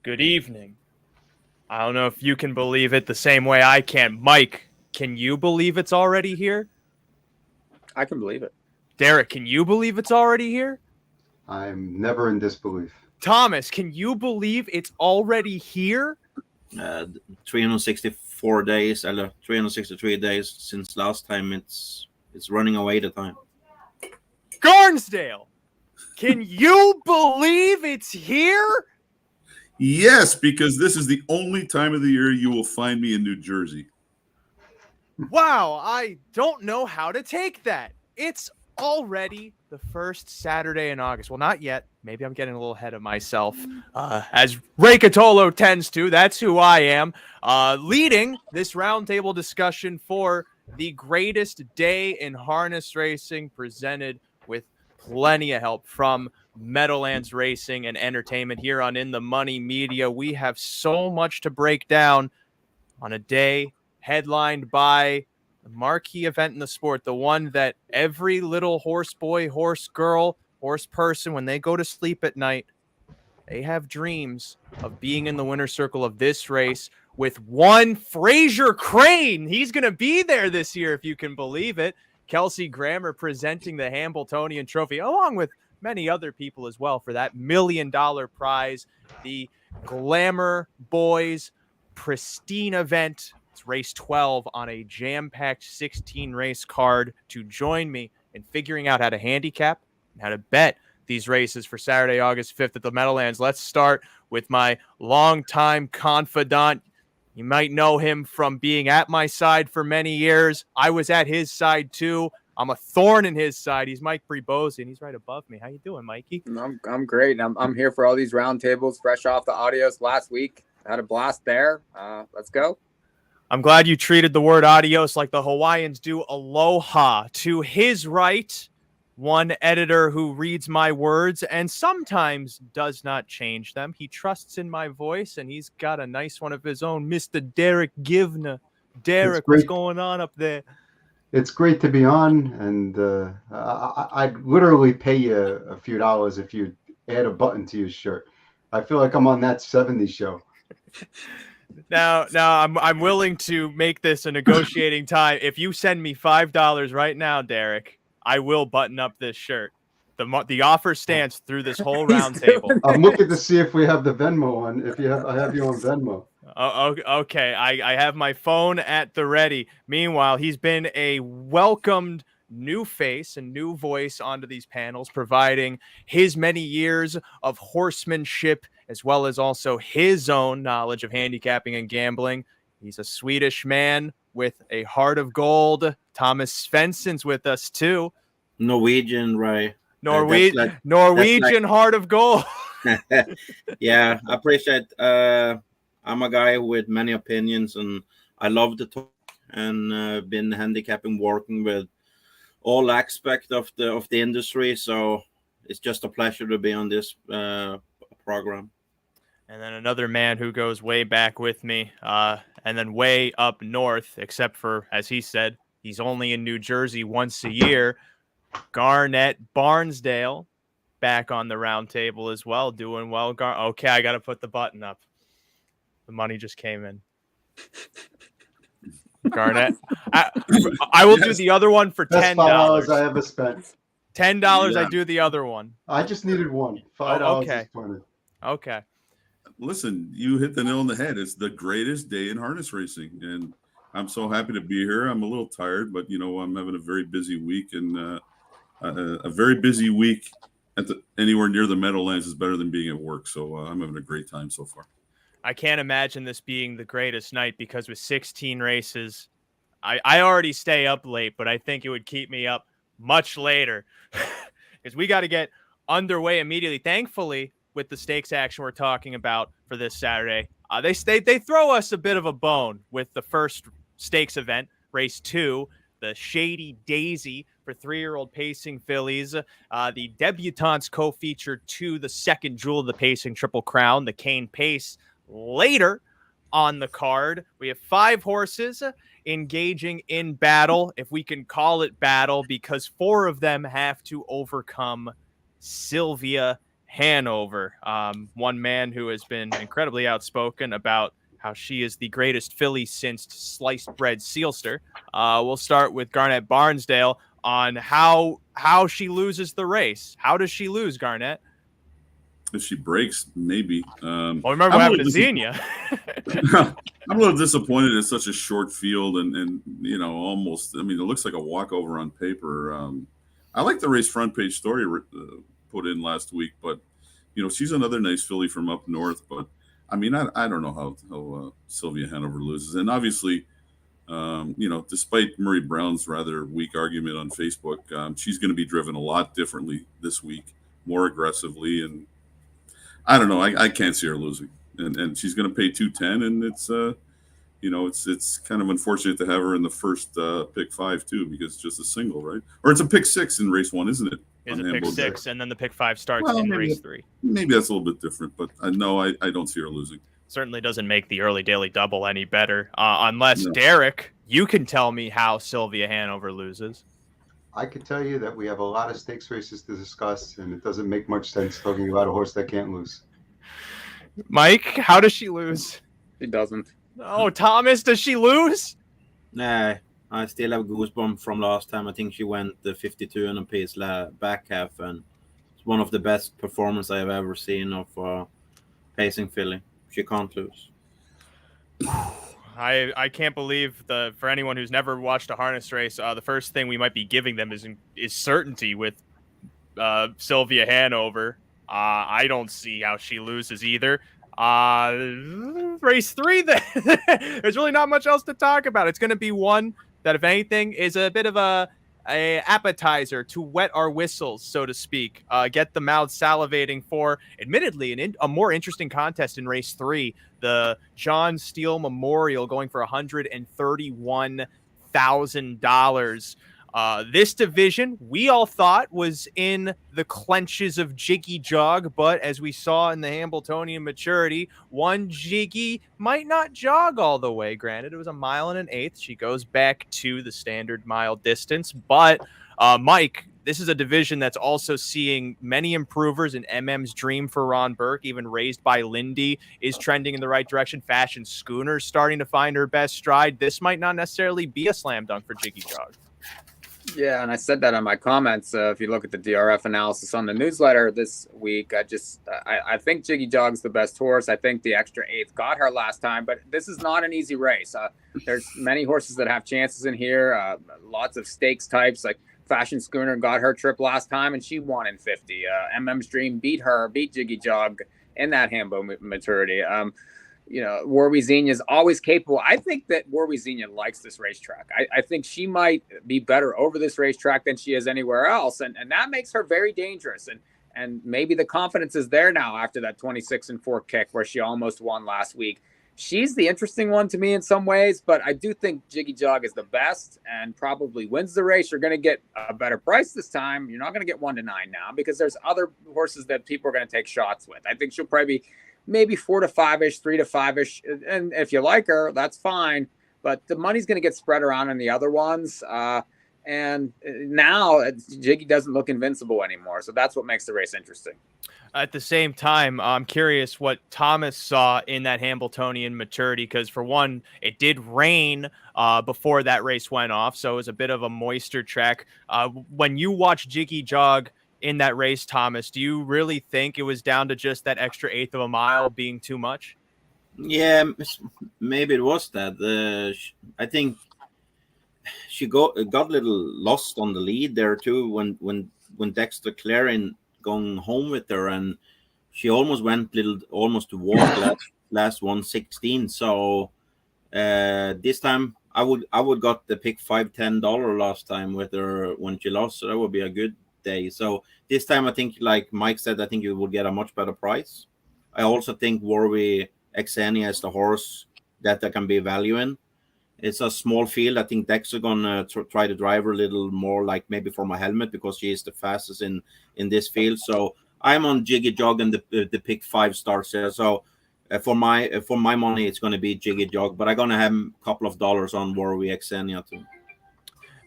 Good evening. I don't know if you can believe it the same way I can. Mike, can you believe it's already here? I can believe it. Derick, can you believe it's already here? I'm never in disbelief. Thomas, can you believe it's already here? 364 days, or 363 days since last time. It's running away the time. Barnsdale, can you believe it's here? Yes, because this is the only time of the year you will find me in New Jersey. Wow, I don't know how to take that. It's already the first Saturday in August. Well, not yet. Maybe I'm getting a little ahead of myself. As Ray Cotolo tends to, that's who I am. Leading this roundtable discussion for the greatest day in harness racing, presented with plenty of help from Meadowlands Racing and Entertainment here on In the Money Media. We have so much to break down on a day headlined by the marquee event in the sport, the one that every little horse boy, horse girl, horse person, when they go to sleep at night, they have dreams of being in the winner's circle of this race with one Fraser Crane. He's going to be there this year, if you can believe it. Kelsey Grammer presenting the Hambletonian trophy, along with many other people as well, for that $1 million prize. The Glamour Boys pristine event. It's race 12 on a jam-packed 16-race card. To join me in figuring out how to handicap and how to bet these races for Saturday, August 5th at the Meadowlands, let's start with my longtime confidant. You might know him from being at my side for many years. I was at his side too. I'm a thorn in his side. He's Mike Pribozie, and he's right above me. How you doing, Mikey? I'm great. I'm here for all these roundtables, fresh off the audios last week. Had a blast there. Let's go. I'm glad you treated the word adios like the Hawaiians do aloha. To his right, one editor who reads my words and sometimes does not change them. He trusts in my voice, and he's got a nice one of his own, Mr. Derick Giwner. Derick, what's going on up there? It's great to be on, and I'd literally pay you a few dollars if you add a button to your shirt. I feel like I'm on that 70s show. Now, I'm willing to make this a negotiating time. If you send me $5 right now, Derick, I will button up this shirt. The offer stands through this whole roundtable. I'm looking to see if we have the Venmo on. I have you on Venmo. Oh, okay. I have my phone at the ready. Meanwhile, he's been a welcomed new face and new voice onto these panels, providing his many years of horsemanship as well as also his own knowledge of handicapping and gambling. He's a Swedish man with a heart of gold. Thomas Svensen's with us too. Norwegian, right? Norwegian heart of gold. Yeah, I appreciate. I'm a guy with many opinions, and I love to talk. And been handicapping, working with all aspects of the industry. So it's just a pleasure to be on this program. And then another man who goes way back with me, and then way up north, except for, as he said, he's only in New Jersey once a year. Garnet Barnsdale back on the round table as well, doing well. Okay, I got to put the button up. The money just came in. Garnet, I will do the other one for $10. $5 I ever spent. $10, I do the other one. I just needed one. $5 is plenty. Okay. Listen, you hit the nail on the head. It's the greatest day in harness racing, and I'm so happy to be here. I'm a little tired, but I'm having a very busy week, and a very busy week anywhere near the Meadowlands is better than being at work. So I'm having a great time so far. I can't imagine this being the greatest night, because with 16 races, I already stay up late, but I think it would keep me up much later because we got to get underway immediately. Thankfully, with the stakes action we're talking about for this Saturday, they throw us a bit of a bone with the first stakes event, race 2, the Shady Daisy for 3-year-old pacing fillies. The debutantes co-featured to the second jewel of the pacing Triple Crown, the Cane Pace. Later on the card, we have 5 horses engaging in battle, if we can call it battle, because 4 of them have to overcome Sylvia Hanover, one man who has been incredibly outspoken about how she is the greatest filly since sliced bread Sealster. We'll start with Garnet Barnsdale on how she loses the race. How does she lose, Garnet? If she breaks, maybe. Well, remember what happened to Xenia. I'm a little disappointed it's such a short field and almost. I mean, it looks like a walkover on paper. I like the race front page story put in last week, but she's another nice filly from up north. But I mean, I don't know how Sylvia Hanover loses, and obviously, despite Murray Brown's rather weak argument on Facebook, she's going to be driven a lot differently this week, more aggressively, and I don't know. I can't see her losing, and she's going to pay 210, and it's kind of unfortunate to have her in the first pick 5 too, because it's just a single, right? Or it's a pick 6 in race 1, isn't it? Is a pick 6, and then the pick 5 starts in race 3. Maybe that's a little bit different, but no, I don't see her losing. Certainly doesn't make the early daily double any better, unless Derick, you can tell me how Sylvia Hanover loses. I could tell you that we have a lot of stakes races to discuss, and it doesn't make much sense talking about a horse that can't lose. Mike, how does she lose? She doesn't. Oh, Thomas, does she lose? Nah, I still have goosebumps from last time. I think she went the 52 and a pace back half, and it's one of the best performances I have ever seen of pacing filly. She can't lose. I can't believe for anyone who's never watched a harness race, the first thing we might be giving them is certainty with Sylvia Hanover. I don't see how she loses either. Race 3, then. There's really not much else to talk about. It's going to be one that, if anything, is a bit of a appetizer to wet our whistles, so to speak. Get the mouth salivating for, admittedly, a more interesting contest in race 3. The John Steele Memorial going for $131,000. This division, we all thought, was in the clenches of Jiggy Jog, but as we saw in the Hambletonian maturity, one Jiggy might not jog all the way. Granted, it was 1 1/8. She goes back to the standard mile distance, but Mike, this is a division that's also seeing many improvers in MM's Dream for Ron Burke, even Raised by Lindy is trending in the right direction. Fashion Schooner's starting to find her best stride. This might not necessarily be a slam dunk for Jiggy Jog. Yeah, and I said that in my comments. If you look at the DRF analysis on the newsletter this week, I think Jiggy Jog's the best horse. I think the extra 8th got her last time, but this is not an easy race. There's many horses that have chances in here, lots of stakes types. Like Fashion Schooner got her trip last time, and she won in 50. MM's Dream beat Jiggy Jog in that Hambo maturity. Warby Xenia is always capable. I think that Warby Xenia likes this racetrack. I think she might be better over this racetrack than she is anywhere else. And that makes her very dangerous. And maybe the confidence is there now after that 26-4 kick where she almost won last week. She's the interesting one to me in some ways, but I do think Jiggy Jog is the best and probably wins the race. You're going to get a better price this time. You're not going to get 1-9 now because there's other horses that people are going to take shots with. I think she'll probably be maybe 4 to 5-ish, 3 to 5-ish. And if you like her, that's fine. But the money's going to get spread around in the other ones. And now Jiggy doesn't look invincible anymore. So that's what makes the race interesting. At the same time, I'm curious what Thomas saw in that Hambletonian maturity, because for one, it did rain before that race went off. So it was a bit of a moisture track. When you watch Jiggy Jog in that race, Thomas, do you really think it was down to just that extra 1/8 of a mile being too much? Yeah, maybe it was that. I think she got a little lost on the lead there too when Dexter Clarin going home with her, and she almost went almost to walk last 116. So this time I would got the pick $5-10 last time with her when she lost, so that would be a good day. So this time I think, like Mike said, I think you will get a much better price. I also think Warby Xenia is the horse that there can be value in. It's a small field. I think Dexter gonna try to drive her a little more, like maybe from a helmet, because she is the fastest in this field. So I'm on Jiggy Jog and the pick 5 stars here. So for my money, it's going to be Jiggy Jog, but I'm going to have a couple of dollars on Warby Xenia too.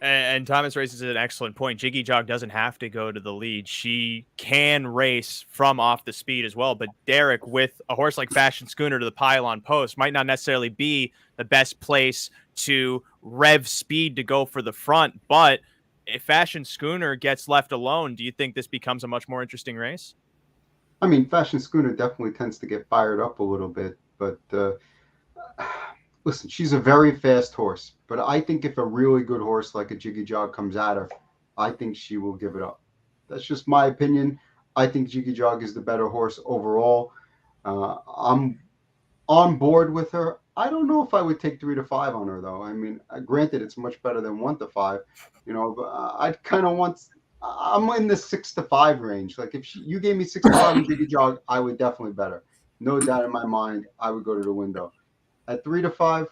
And Thomas raises an excellent point. Jiggy Jog doesn't have to go to the lead. She can race from off the speed as well. But Derick, with a horse like Fashion Schooner to the pylon post, might not necessarily be the best place to rev speed to go for the front. But if Fashion Schooner gets left alone, do you think this becomes a much more interesting race? I mean, Fashion Schooner definitely tends to get fired up a little bit, but listen, she's a very fast horse. But I think if a really good horse like a Jiggy Jog comes at her, I think she will give it up. That's just my opinion. I think Jiggy Jog is the better horse overall. I'm on board with her. I don't know if I would take 3 to 5 on her, though. I mean, granted, it's much better than 1 to 5, but I'd kind of want. I'm in the 6 to 5 range. Like if you gave me 6 to 5 on Jiggy Jog, I would definitely bet her. No doubt in my mind, I would go to the window. At 3 to 5,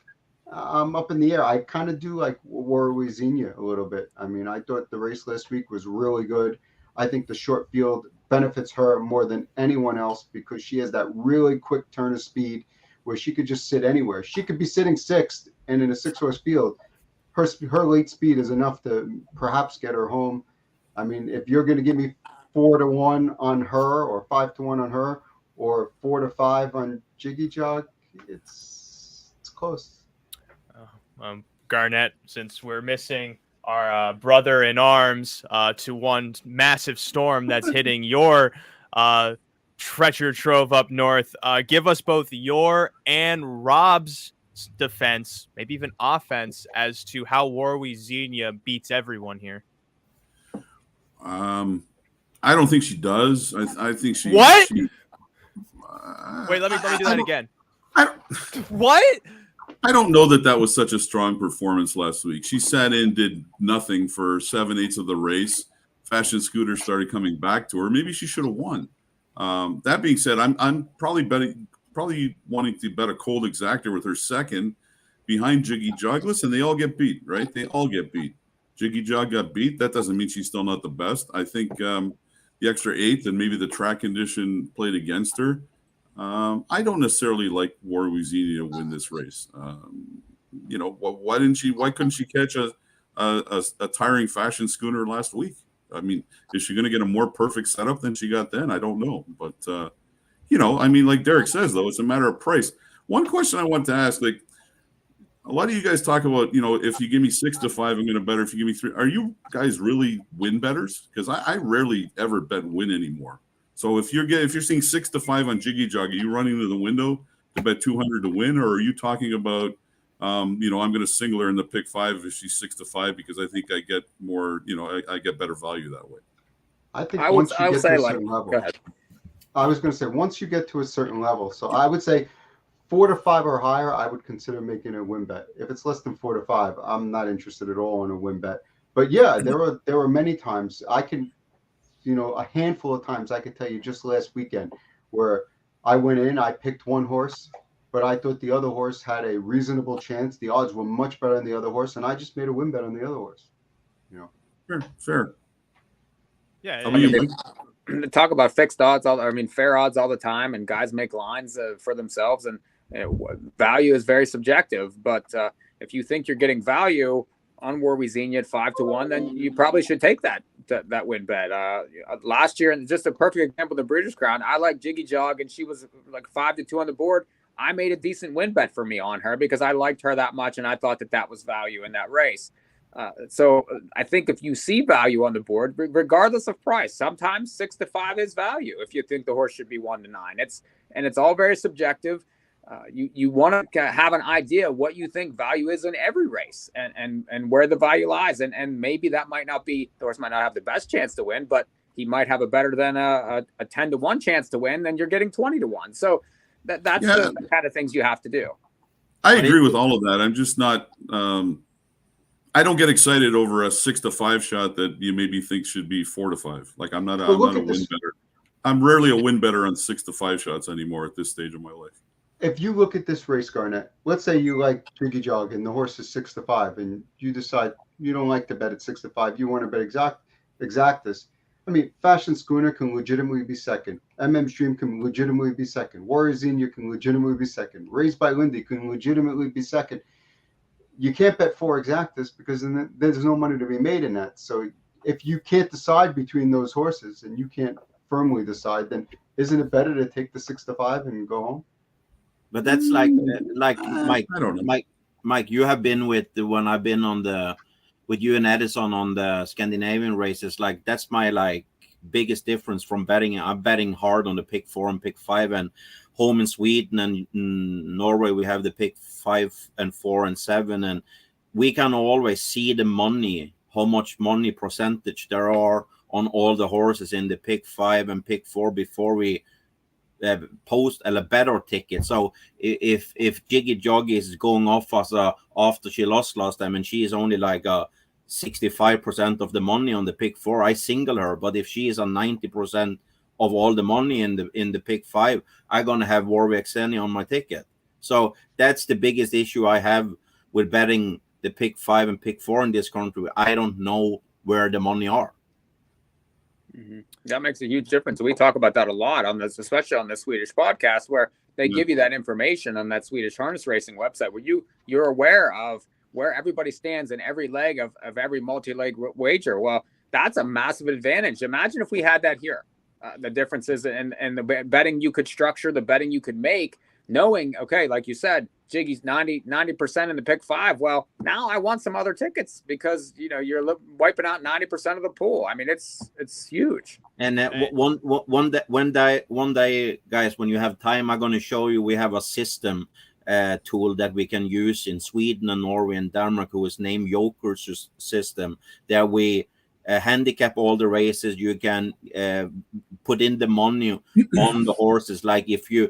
I'm up in the air. I kind of do like Warwick Xenia a little bit. I mean, I thought the race last week was really good. I think the short field benefits her more than anyone else because she has that really quick turn of speed where she could just sit anywhere. She could be sitting 6th, and in a 6-horse field, her late speed is enough to perhaps get her home. I mean, if you're going to give me 4 to 1 on her, or 5 to 1 on her, or 4 to 5 on Jiggy Jog, it's close. Garnet, since we're missing our brother in arms to one massive storm that's hitting your treasure trove up north, give us both your and Rob's defense, maybe even offense, as to how Warwick Xenia beats everyone here. I don't think she does. I think she. What? Wait, let me do that again. What? I don't know that was such a strong performance last week. She sat in, did nothing for 7/8 of the race. Fashion Scooter started coming back to her. Maybe she should have won. That being said, I'm probably wanting to bet a cold exactor with her second behind Jiggy Jog. Listen, they all get beat, right? They all get beat. Jiggy Jog got beat. That doesn't mean she's still not the best. I think the extra 8th and maybe the track condition played against her. I don't necessarily like Warwick Xenia to win this race. Why couldn't she catch a tiring Fashion Schooner last week? I mean, is she going to get a more perfect setup than she got then? I don't know. But, like Derick says, though, it's a matter of price. One question I want to ask, like, a lot of you guys talk about, if you give me 6 to 5, I'm going to bet her. If you give me 3, are you guys really win bettors? Because I rarely ever bet win anymore. So if you're seeing 6 to 5 on Jiggy Jog, are you running to the window to bet 200 to win, or are you talking about, I'm going to single her in the pick 5 if she's 6 to 5 because I think I get more, I get better value that way. I think once you get to a certain level. Go ahead. I was going to say once you get to a certain level, so I would say 4 to 5 or higher, I would consider making a win bet. If it's less than 4 to 5, I'm not interested at all in a win bet. But yeah, there were many times I can. A handful of times I could tell you just last weekend where I went in, I picked one horse, but I thought the other horse had a reasonable chance. The odds were much better on the other horse, and I just made a win bet on the other horse. Fair. Yeah. I mean, talk about fixed odds, fair odds all the time, and guys make lines for themselves, and value is very subjective. But if you think you're getting value on Warwick Xenia at 5 to 1, then you probably should take that win bet. Last year, and just a perfect example, the Breeders' Crown, I like Jiggy Jog, and she was like 5 to 2 on the board. I made a decent win bet for me on her because I liked her that much, and I thought that was value in that race. So I think if you see value on the board, regardless of price, sometimes 6 to 5 is value if you think the horse should be 1 to 9. It's all very subjective. You want to have an idea what you think value is in every race and where the value lies. And maybe that might not be, the horse might not have the best chance to win, but he might have a better than a 10 to 1 chance to win, then you're getting 20 to 1. So that's the kind of things you have to do. I agree with all of that. I'm just not, I don't get excited over a 6 to 5 shot that you maybe think should be 4 to 5. Like I'm not a win better. I'm rarely a win better on 6 to 5 shots anymore at this stage of my life. If you look at this race, Garnet, let's say you like Jiggy Jog and the horse is 6 to 5, and you decide you don't like to bet at 6 to 5. You want to bet exactus. I mean, Fashion Schooner can legitimately be second. Stream can legitimately be second. Warrior Xenia can legitimately be second. Raised by Lindy can legitimately be second. you can't bet 4 exactas because then there's no money to be made in that. So if you can't decide between those horses and you can't firmly decide, then isn't it better to take the 6-5 and go home? But that's like Mike, I don't know. Mike, you have been with when I've been with you and Edison on the Scandinavian races. Like that's my biggest difference from betting. I'm betting hard on the pick 4 and pick 5, and home in Sweden and in Norway we have the pick 5 and 4 and 7, and we can always see the money, how much money percentage there are on all the horses in the pick 5 and pick 4 before we post a better ticket. So if Jiggy Joggy is going off as after she lost last time and she is only 65% of the money on the pick 4, I single her. But if she is on 90% of all the money in the pick 5, I'm gonna have Warwick Xeni on my ticket. So that's the biggest issue I have with betting the pick 5 and pick 4 in this country. I don't know where the money are. Mm-hmm. That makes a huge difference. We talk about that a lot on this, especially on the Swedish podcast, where they give you that information on that Swedish harness racing website, where you're aware of where everybody stands in every leg of every multi-leg wager. Well, that's a massive advantage. Imagine if we had that here. The differences in the betting you could structure, the betting you could make, knowing, okay, like you said, Jiggy's 90% in the pick 5. Well, now I want some other tickets because you're wiping out 90% of the pool. I mean, it's huge. And one day, guys, when you have time, I'm going to show you. We have a system tool that we can use in Sweden and Norway and Denmark, who is named Joker's system. There we handicap all the races. You can put in the money on the horses. Like if you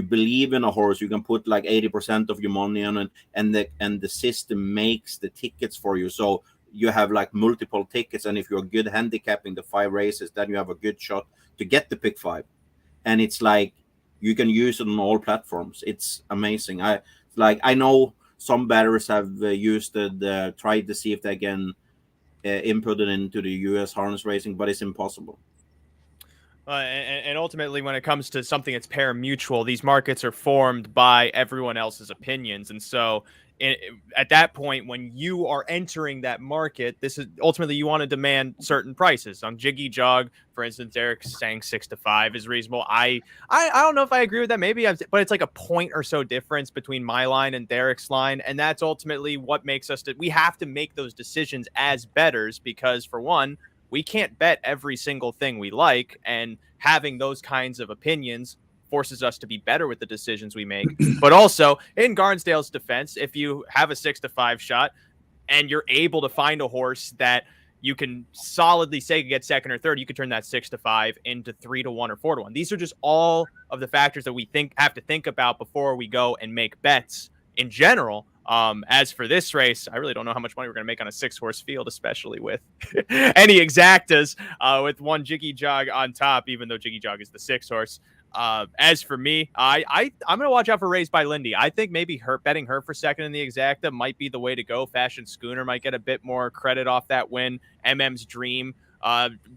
believe in a horse, you can put 80% of your money on it, and the system makes the tickets for you. So you have multiple tickets, and if you're good handicapping the 5 races, then you have a good shot to get the pick 5. And it's you can use it on all platforms. It's amazing. I know some bettors have used it, tried to see if they can input it into the U.S. harness racing, but it's impossible. And ultimately, when it comes to something that's pari-mutuel, these markets are formed by everyone else's opinions. And so at that point, when you are entering that market, this is ultimately you want to demand certain prices. On Jiggy Jog, for instance, Derek's saying 6-5 is reasonable. I don't know if I agree with that. Maybe, but it's a point or so difference between my line and Derek's line. And that's ultimately what makes us we have to make those decisions as bettors, because for one, we can't bet every single thing we like, and having those kinds of opinions forces us to be better with the decisions we make. But also, in Barnsdale's defense, if you have a 6-5 shot and you're able to find a horse that you can solidly say could get second or third, you could turn that 6-5 into 3-1 or 4-1. These are just all of the factors that we have to think about before we go and make bets in general. As for this race, I really don't know how much money we're going to make on a 6-horse field, especially with any exactas, with one Jiggy Jog on top, even though Jiggy Jog is the 6-horse. As for me, I'm going to watch out for Raised by Lindy. I think maybe betting her for second in the exacta might be the way to go. Fashion Schooner might get a bit more credit off that win. MM's Dream,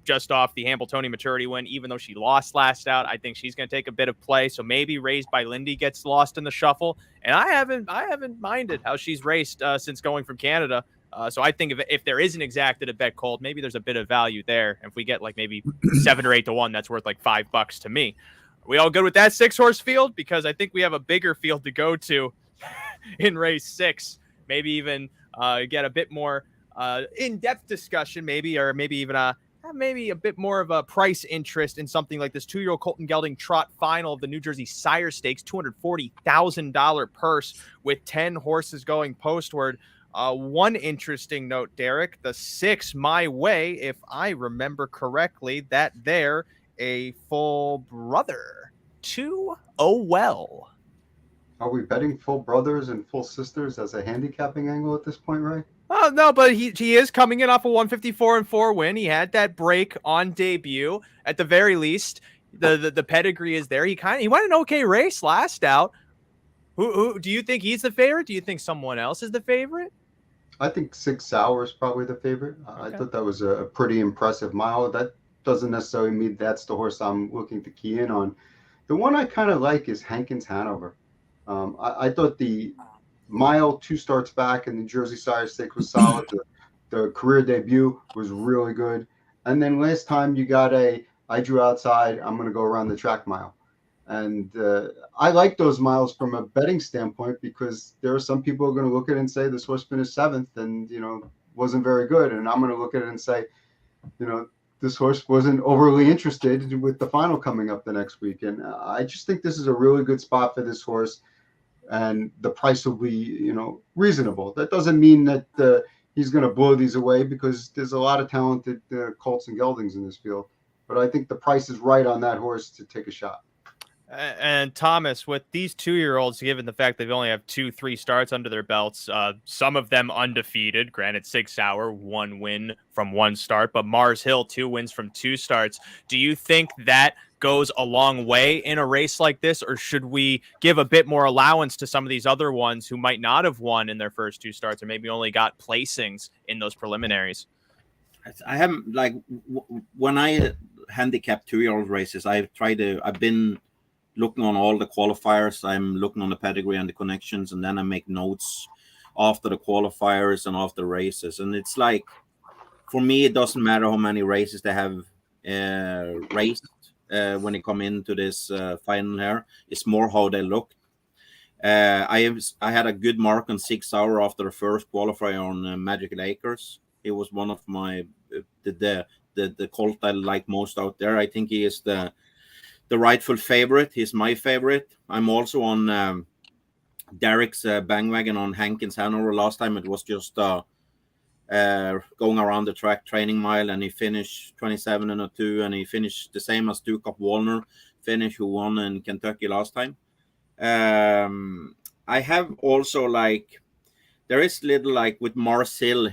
just off the Hambletonian maturity win, even though she lost last out, I think she's going to take a bit of play. So maybe Raised by Lindy gets lost in the shuffle. And I haven't minded how she's raced since going from Canada. So I think if there is an exacta to bet cold, maybe there's a bit of value there. If we get maybe 7 or 8 to 1, that's worth $5 to me. Are we all good with that 6-horse field? Because I think we have a bigger field to go to in race 6. Maybe even get a bit more in-depth discussion, maybe even maybe a bit more of a price interest in something like this 2-year-old Colton Gelding Trot final of the New Jersey Sire Stakes, $240,000 purse with 10 horses going postward. One interesting note, Derick, the 6 My Way, if I remember correctly, that there a full brother to well. Are we betting full brothers and full sisters as a handicapping angle at this point, Ray? Oh, no, but he is coming in off a 154-4 win. He had that break on debut. At the very least, the pedigree is there. He won an okay race last out. Who do you think he's the favorite? Do you think someone else is the favorite? I think 6 Sauer is probably the favorite. Okay. I thought that was a pretty impressive mile. That doesn't necessarily mean that's the horse I'm looking to key in on. The one I kind of like is Hankins Hanover. I thought the mile, 2 starts back, and the Jersey Sire Stakes was solid. The career debut was really good. And then last time you got I drew outside, I'm going to go around the track mile. And I like those miles from a betting standpoint because there are some people who are going to look at it and say this horse finished 7th and, wasn't very good. And I'm going to look at it and say, this horse wasn't overly interested with the final coming up the next week. And I just think this is a really good spot for this horse. And the price will be, reasonable. That doesn't mean that he's going to blow these away because there's a lot of talented colts and geldings in this field. But I think the price is right on that horse to take a shot. And Thomas, with these 2-year-olds, given the fact they've only have 2-3 starts under their belts, some of them undefeated, granted 6 Hour, 1 win from 1 start, but Mars Hill, 2 wins from 2 starts. Do you think that goes a long way in a race like this, or should we give a bit more allowance to some of these other ones who might not have won in their first 2 starts or maybe only got placings in those preliminaries? I haven't, when I handicap 2-year-old races, I've been looking on all the qualifiers. I'm looking on the pedigree and the connections, and then I make notes after the qualifiers and after races. And it's like, for me, it doesn't matter how many races they have raced when they come into this final here. It's more how they look. I had a good mark on 6 Hour after the first qualifier on Magical Acres. He was one of my the colt I like most out there. I think he is the rightful favorite. He's my favorite. I'm also on Derick's bandwagon on Hankins Hanover. Last time it was just going around the track training mile, and he finished 27-2, and he finished the same as Duke of Walner who won in Kentucky last time. I have also there is little with Mars Hill.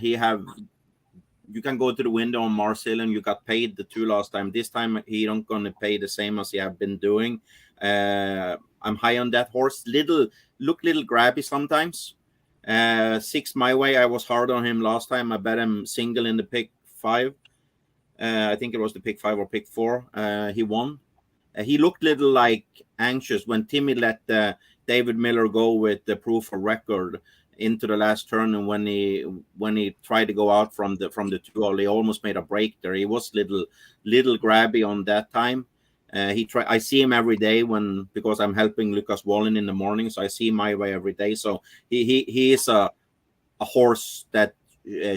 You can go to the window on Mars Hill and you got paid the 2 last time. This time he don't going to pay the same as he have been doing. I'm high on that horse. Look little grabby sometimes. 6 my way. I was hard on him last time. I bet him single in the pick 5. I think it was the pick 5 or pick 4. He won. He looked little anxious when Timmy let David Miller go with the proof of record into the last turn, and when he tried to go out from the 2-hole, he almost made a break there. He was little grabby on that time. I see him every day because I'm helping Lucas Wallen in the morning, so I see him my way every day. So he is a horse that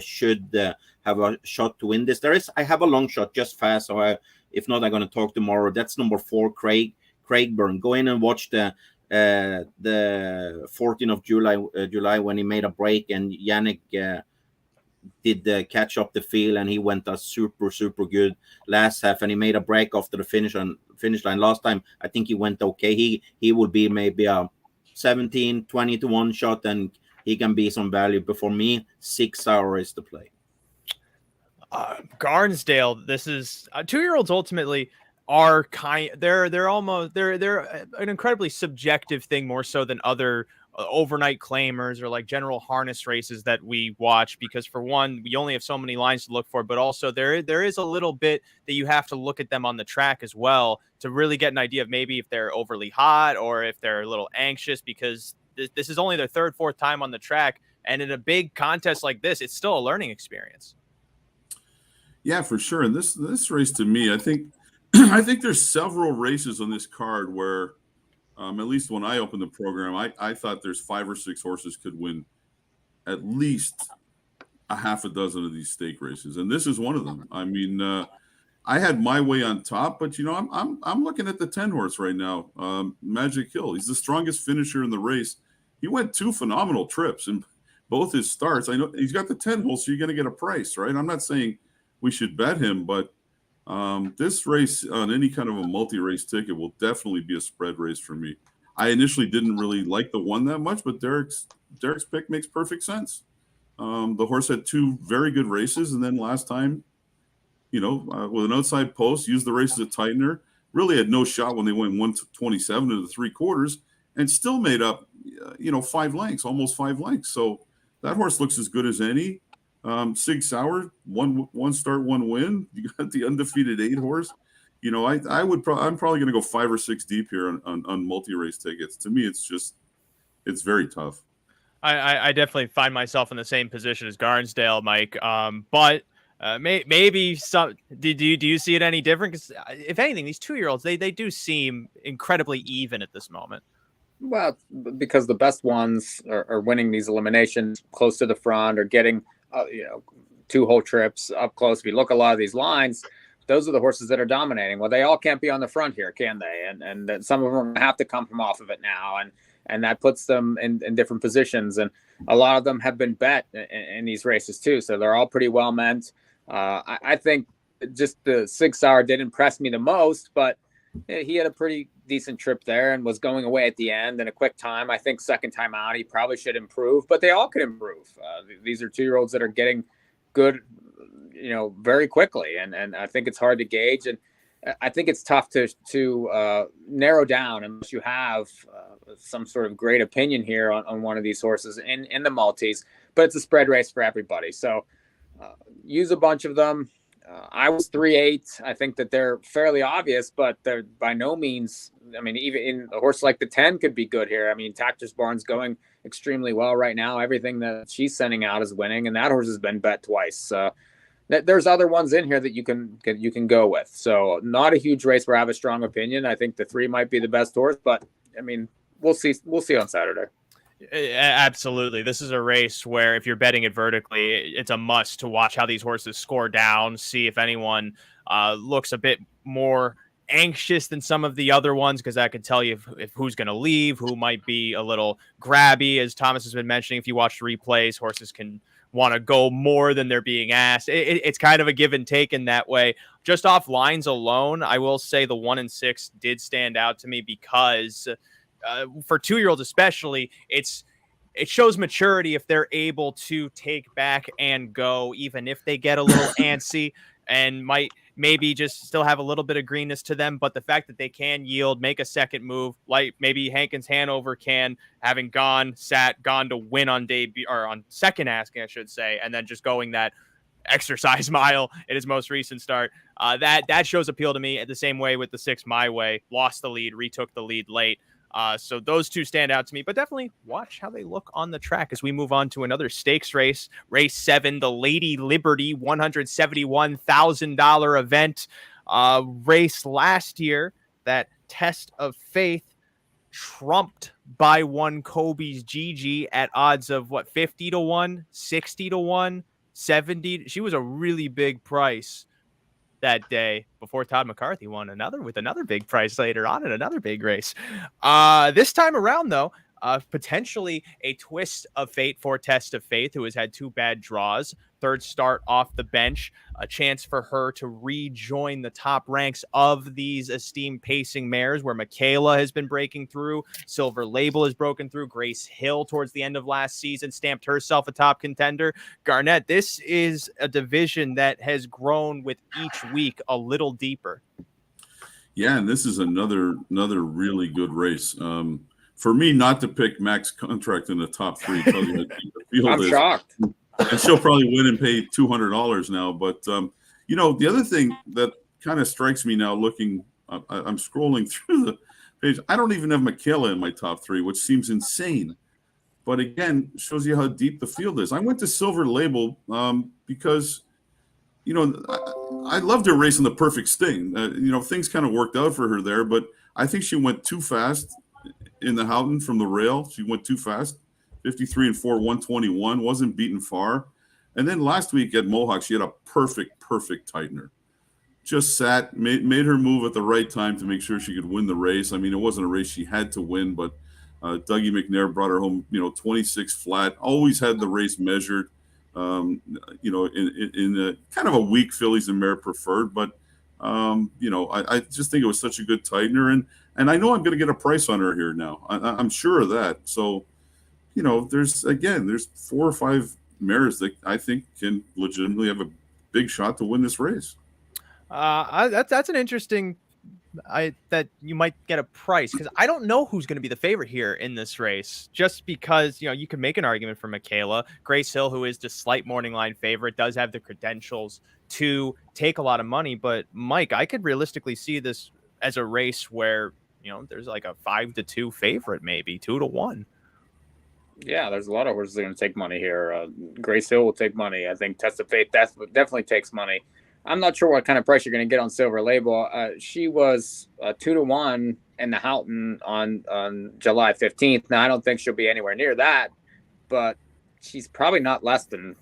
should have a shot to win this. I have a long shot just fast, so if not, I'm going to talk tomorrow. That's number 4, Craigburn. Go in and watch the 14th of July when he made a break and Yannick did catch up the field, and he went a super good last half, and he made a break after the finish line last time. I think he went okay. He would be maybe a 17-20 to 1 shot, and he can be some value. But for me, 6 Hour is the play. Barnsdale, this is 2-year-olds ultimately are they're an incredibly subjective thing, more so than other overnight claimers or general harness races that we watch, because for one, we only have so many lines to look for, but also there is a little bit that you have to look at them on the track as well to really get an idea of maybe if they're overly hot or if they're a little anxious, because this is only their 3rd, 4th time on the track, and in a big contest like this, it's still a learning experience. Yeah, for sure. And this race, to me, I think there's several races on this card where, at least when I opened the program, I thought there's 5 or 6 horses could win at least a half a dozen of these stake races, and this is one of them. I mean, I had my way on top, but I'm looking at the 10 horse right now, Magic Hill. He's the strongest finisher in the race. He went 2 phenomenal trips in both his starts. I know he's got the 10 hole, so you're going to get a price, right? I'm not saying we should bet him, but this race on any kind of a multi-race ticket will definitely be a spread race for me. I initially didn't really like the 1 that much, but Derek's pick makes perfect sense. The horse had 2 very good races, and then last time, with an outside post, used the race as a tightener, really had no shot when they went 127 to the 3/4, and still made up, 5 lengths, almost 5 lengths. So that horse looks as good as any. 6 Hour, one start, 1 win. You got the undefeated 8 horse. I'm probably going to go 5 or 6 deep here on multi-race tickets. To me, it's very tough. I definitely find myself in the same position as Barnsdale, Mike. But maybe some. Do you see it any different? Because if anything, these 2-year-olds they do seem incredibly even at this moment. Well, because the best ones are winning these eliminations close to the front or getting, 2 whole trips up close. If you look at a lot of these lines, those are the horses that are dominating. Well, they all can't be on the front here, can they? And some of them have to come from off of it now, and that puts them in different positions. And a lot of them have been bet in these races too, so they're all pretty well meant. I think just the 6 Hour did impress me the most, but he had a pretty decent trip there and was going away at the end in a quick time. I think second time out, he probably should improve, but they all could improve. These are 2-year-olds that are getting good, very quickly. And I think it's hard to gauge. And I think it's tough to narrow down unless you have some sort of great opinion here on one of these horses in the multis, but it's a spread race for everybody. So use a bunch of them. I was 3-8. I think that they're fairly obvious, but they're by no means. I mean, even in a horse like the 10 could be good here. I mean, Tactus Barnes going extremely well right now. Everything that she's sending out is winning, and that horse has been bet twice. There's other ones in here that you can go with. So not a huge race where I have a strong opinion. I think the 3 might be the best horse, but I mean, we'll see. We'll see on Saturday. Absolutely. This is a race where if you're betting it vertically, it's a must to watch how these horses score down, see if anyone looks a bit more anxious than some of the other ones, because that could tell you if who's going to leave, who might be a little grabby. As Thomas has been mentioning, if you watch the replays, horses can want to go more than they're being asked. It's kind of a give and take in that way. Just off lines alone, I will say the 1 and 6 did stand out to me because for 2-year-olds especially, it shows maturity if they're able to take back and go, even if they get a little antsy and might maybe just still have a little bit of greenness to them. But the fact that they can yield, make a second move, like maybe Hankins Hanover can, having gone to win on debut or on second asking, I should say, and then just going that exercise mile in his most recent start. That shows appeal to me. The same way with the 6 My Way, lost the lead, retook the lead late. So those 2 stand out to me, but definitely watch how they look on the track as we move on to another stakes race, race 7, the Lady Liberty $171,000 event race last year. That test of faith trumped by one Kobe's Gigi at odds of 50-1, 60-1, 70. She was a really big price that day before Todd McCarthy won another big price later on in another big race. This time around, though, potentially a twist of fate for Test of Faith, who has had 2 bad draws. Third start off the bench, a chance for her to rejoin the top ranks of these esteemed pacing mares, where Michaela has been breaking through. Silver Label has broken through. Grace Hill, towards the end of last season, stamped herself a top contender. Garnet, this is a division that has grown with each week a little deeper. Yeah, and this is another really good race. For me, not to pick Max Contract in the top 3 tells you how deep the field I'm is. shocked. And she'll probably win and pay $200 now. But, the other thing that kind of strikes me now looking, I'm scrolling through the page. I don't even have Michaela in my top 3, which seems insane. But again, shows you how deep the field is. I went to Silver Label because, I loved her racing the Perfect Sting. Things kind of worked out for her there, but I think she went too fast in the Houghton from the rail. She went too fast. 53 and 4, 121, wasn't beaten far. And then last week at Mohawk, she had a perfect tightener. Just sat, made her move at the right time to make sure she could win the race. I mean, it wasn't a race she had to win, but Dougie McNair brought her home, 26 flat, always had the race measured, in a kind of a weak fillies and mare preferred. But, I just think it was such a good tightener. And I know I'm going to get a price on her here now. I'm sure of that. So, there's 4 or 5 mares that I think can legitimately have a big shot to win this race. That's an interesting that you might get a price, because I don't know who's going to be the favorite here in this race, just because, you can make an argument for Michaela. Grace Hill, who is the slight morning line favorite, does have the credentials to take a lot of money. But Mike, I could realistically see this as a race where, there's like a 5-2 favorite, maybe 2-1. Yeah, there's a lot of horses that are going to take money here. Grace Hill will take money. I think Test of Faith definitely takes money. I'm not sure what kind of price you're going to get on Silver Label. She was 2-1 in the Houghton on July 15th. Now, I don't think she'll be anywhere near that, but she's probably not less than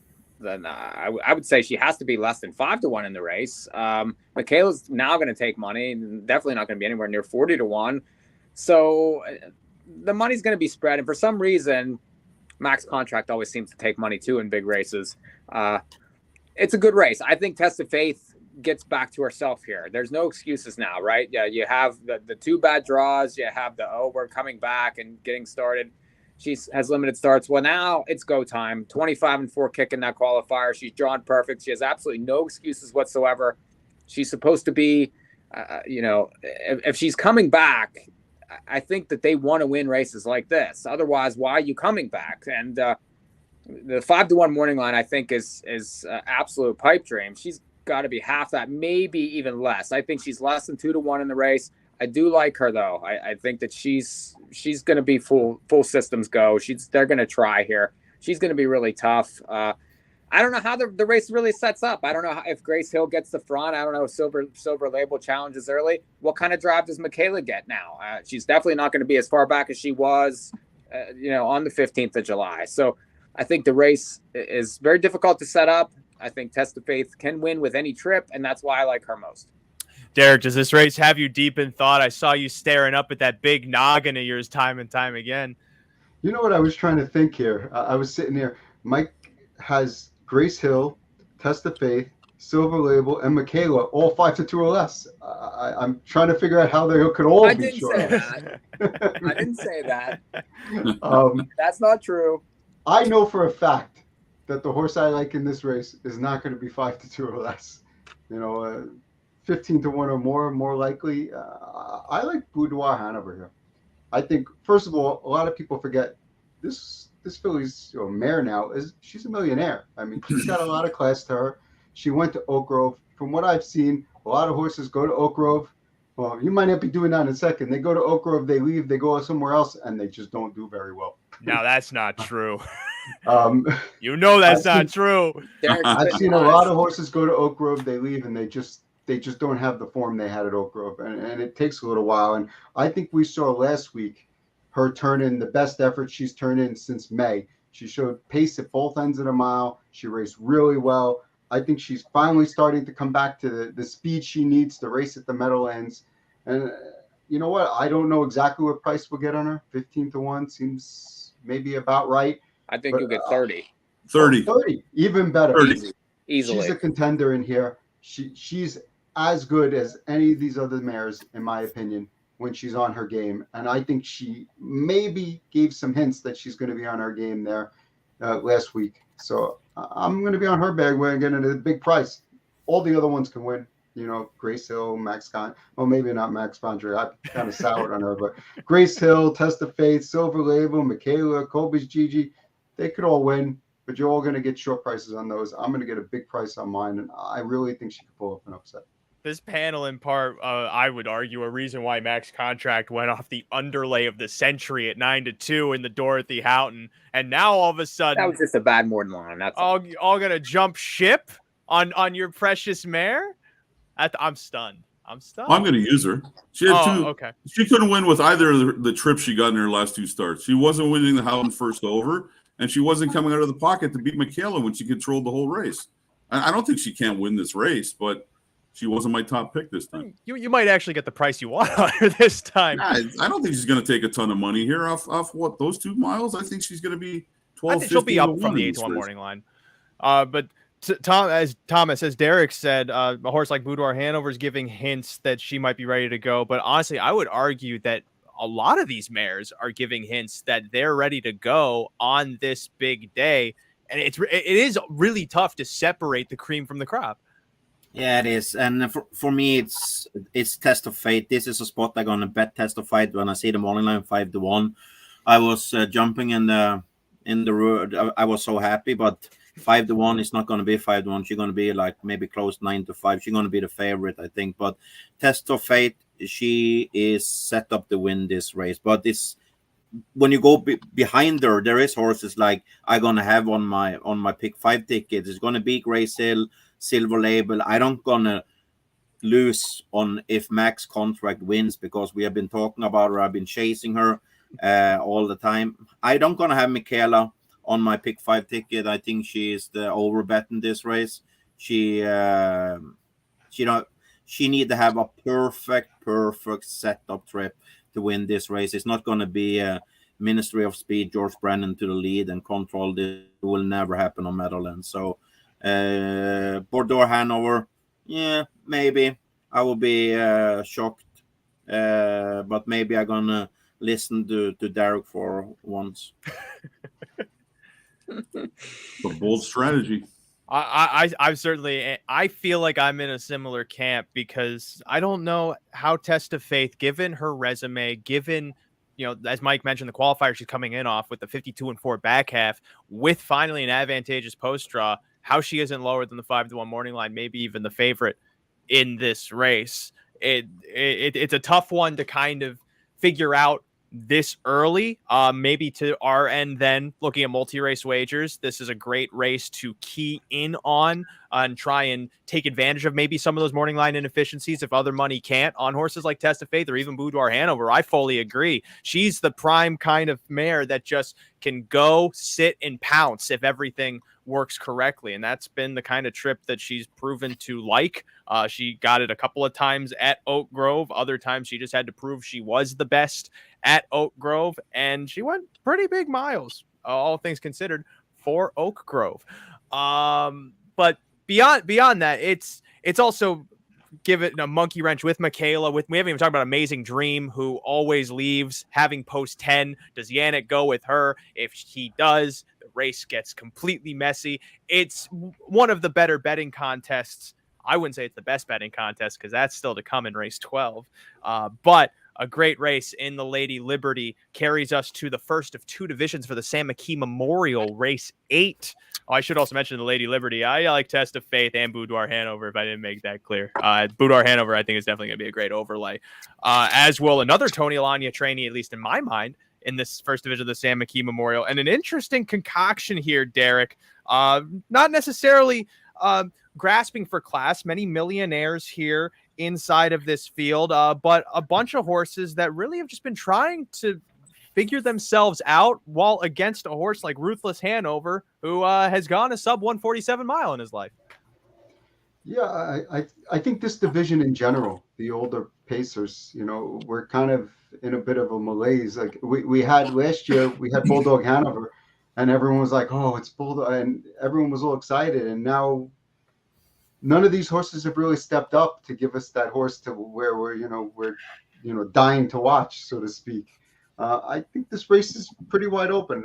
I would say she has to be less than 5-1 in the race. Michaela's now going to take money, and definitely not going to be anywhere near 40-1. So the money's going to be spread, and for some reason, Max Contract always seems to take money too in big races. It's a good race. I think Test of Faith gets back to herself here. There's no excuses now, right? Yeah, you have the 2 bad draws. You have we're coming back and getting started. She has limited starts. Well, now it's go time. 25-4 kick in that qualifier. She's drawn perfect. She has absolutely no excuses whatsoever. She's supposed to be, if she's coming back, I think that they want to win races like this. Otherwise, why are you coming back? And the 5-1 morning line, I think, is absolute pipe dream. She's got to be half that, maybe even less. I think she's less than 2-1 in the race. I do like her though. I think that she's going to be full systems go. They're going to try here. She's going to be really tough. I don't know how the race really sets up. I don't know if Grace Hill gets the front. I don't know if Silver Label challenges early. What kind of drive does Michaela get now? She's definitely not going to be as far back as she was, on the 15th of July. So I think the race is very difficult to set up. I think Test of Faith can win with any trip, and that's why I like her most. Derek, does this race have you deep in thought? I saw you staring up at that big noggin of yours time and time again. You know what I was trying to think here? I was sitting here. Mike has Grace Hill, Test of Faith, Silver Label, and Michaela, all 5-2 or less. I'm trying to figure out how they could all be short. I didn't say that. That's not true. I know for a fact that the horse I like in this race is not going to be 5-2 or less. 15-1 or more likely. I like Boudoir Hanover here. I think, first of all, a lot of people forget this filly's mare now she's a millionaire. I mean, she's got a lot of class to her. She went to Oak Grove. From what I've seen, a lot of horses go to Oak Grove. Well, you might not be doing that in a second. They go to Oak Grove, they leave, they go somewhere else, and they just don't do very well. No, that's not true. That's not true. I've seen a lot of horses go to Oak Grove, they leave, and they just don't have the form they had at Oak Grove, and it takes a little while. And I think we saw last week her turn in the best effort she's turned in since May. She showed pace at both ends of the mile. She raced really well. I think she's finally starting to come back to the speed she needs to race at the Meadowlands. And you know what? I don't know exactly what price we'll get on her. 15-1 seems maybe about right. I think you'll get 30. 30, even better. 30. Easily. She's a contender in here. She's as good as any of these other mares, in my opinion, when she's on her game. And I think she maybe gave some hints that she's going to be on her game there last week. So I'm going to be on her bandwagon at a big price. All the other ones can win. Grace Hill, Max Con. Well, maybe not Max Fondre. I'm kind of soured on her, but Grace Hill, Test of Faith, Silver Label, Michaela, Colby's Gigi, they could all win, but you're all going to get short prices on those. I'm going to get a big price on mine, and I really think she could pull up an upset. This panel, in part, I would argue, a reason why Max Contract went off the underlay of the century at 9-2 in the Dorothy Houghton, and now all of a sudden that was just a bad morning line. That's all gonna jump ship on your precious mare. I'm stunned. I'm going to use her. She had two. Okay. She couldn't win with either of the trips she got in her last 2 starts. She wasn't winning the Houghton first over, and she wasn't coming out of the pocket to beat Michaela when she controlled the whole race. I don't think she can't win this race, but she wasn't my top pick this time. You might actually get the price you want on her this time. I don't think she's going to take a ton of money here off what, those 2 miles. I think she's going to be 12. I think she'll be up from the 8-1 morning line. But as Derek said, a horse like Boudoir Hanover is giving hints that she might be ready to go. But honestly, I would argue that a lot of these mares are giving hints that they're ready to go on this big day. And it is really tough to separate the cream from the crop. Yeah, it is. And for me, it's Test of Fate. This is a spot I'm going to bet Test of Fate when I see the morning line 5-1. I was jumping in the road. I was so happy, but 5-1 is not going to be 5-1. She's going to be like maybe close 9-5. She's going to be the favorite, I think. But Test of Fate, she is set up to win this race. But when you go behind her, there is horses like I'm gonna have on my pick 5 ticket. It's gonna be Grace Hill, Silver Label. I don't gonna lose on if Max Contract wins, because we have been talking about her. I've been chasing her all the time. I don't gonna have Michaela on my pick 5 ticket. I think she is the overbet in this race. She need to have a perfect setup trip to win this race. It's not going to be a Ministry of Speed, George Brennan to the lead and control. This will never happen on Meadowlands. So Bordeaux Hanover, yeah, maybe I will be shocked, but maybe I'm gonna listen to Derick for once. A bold strategy. I certainly, I feel like I'm in a similar camp, because I don't know how Test of Faith, given her resume, given, you know, as Mike mentioned, the qualifier she's coming in off with the 52-4 back half, with finally an advantageous post draw, how she isn't lower than the 5-1 morning line, maybe even the favorite in this race. It's a tough one to kind of figure out this early. Maybe to our end, then looking at multi-race wagers, this is a great race to key in on and try and take advantage of maybe some of those morning line inefficiencies if other money can't on horses like Test of Faith or even Boudoir Hanover. I fully agree. She's the prime kind of mare that just can go, sit, and pounce if everything works correctly. And that's been the kind of trip that she's proven to like. She got it a couple of times at Oak Grove. Other times she just had to prove she was the best at Oak Grove, and she went pretty big miles, all things considered, for Oak Grove. But beyond that, it's also give it a monkey wrench with Michaela. We haven't even talked about Amazing Dream, who always leaves having post 10. Does Yannick go with her? If he does, the race gets completely messy. It's one of the better betting contests. I wouldn't say it's the best betting contest, because that's still to come in race 12. But a great race in the Lady Liberty carries us to the first of 2 divisions for the Sam McKee Memorial, race 8. Oh, I should also mention the Lady Liberty. I like Test of Faith and Boudoir Hanover, if I didn't make that clear. Boudoir Hanover, I think, is definitely going to be a great overlay. As will another Tony Alagna trainee, at least in my mind, in this first division of the Sam McKee Memorial. And an interesting concoction here, Derick. Not necessarily grasping for class. Many millionaires here inside of this field, but a bunch of horses that really have just been trying to figure themselves out, while against a horse like Ruthless Hanover, who has gone a sub 147 mile in his life. Yeah, I think this division in general, the older pacers, you know, we're kind of in a bit of a malaise. Like we had last year, we had Bulldog Hanover, and everyone was like, "Oh, it's Bulldog," and everyone was all excited. And now none of these horses have really stepped up to give us that horse to where we're dying to watch, so to speak. I think this race is pretty wide open.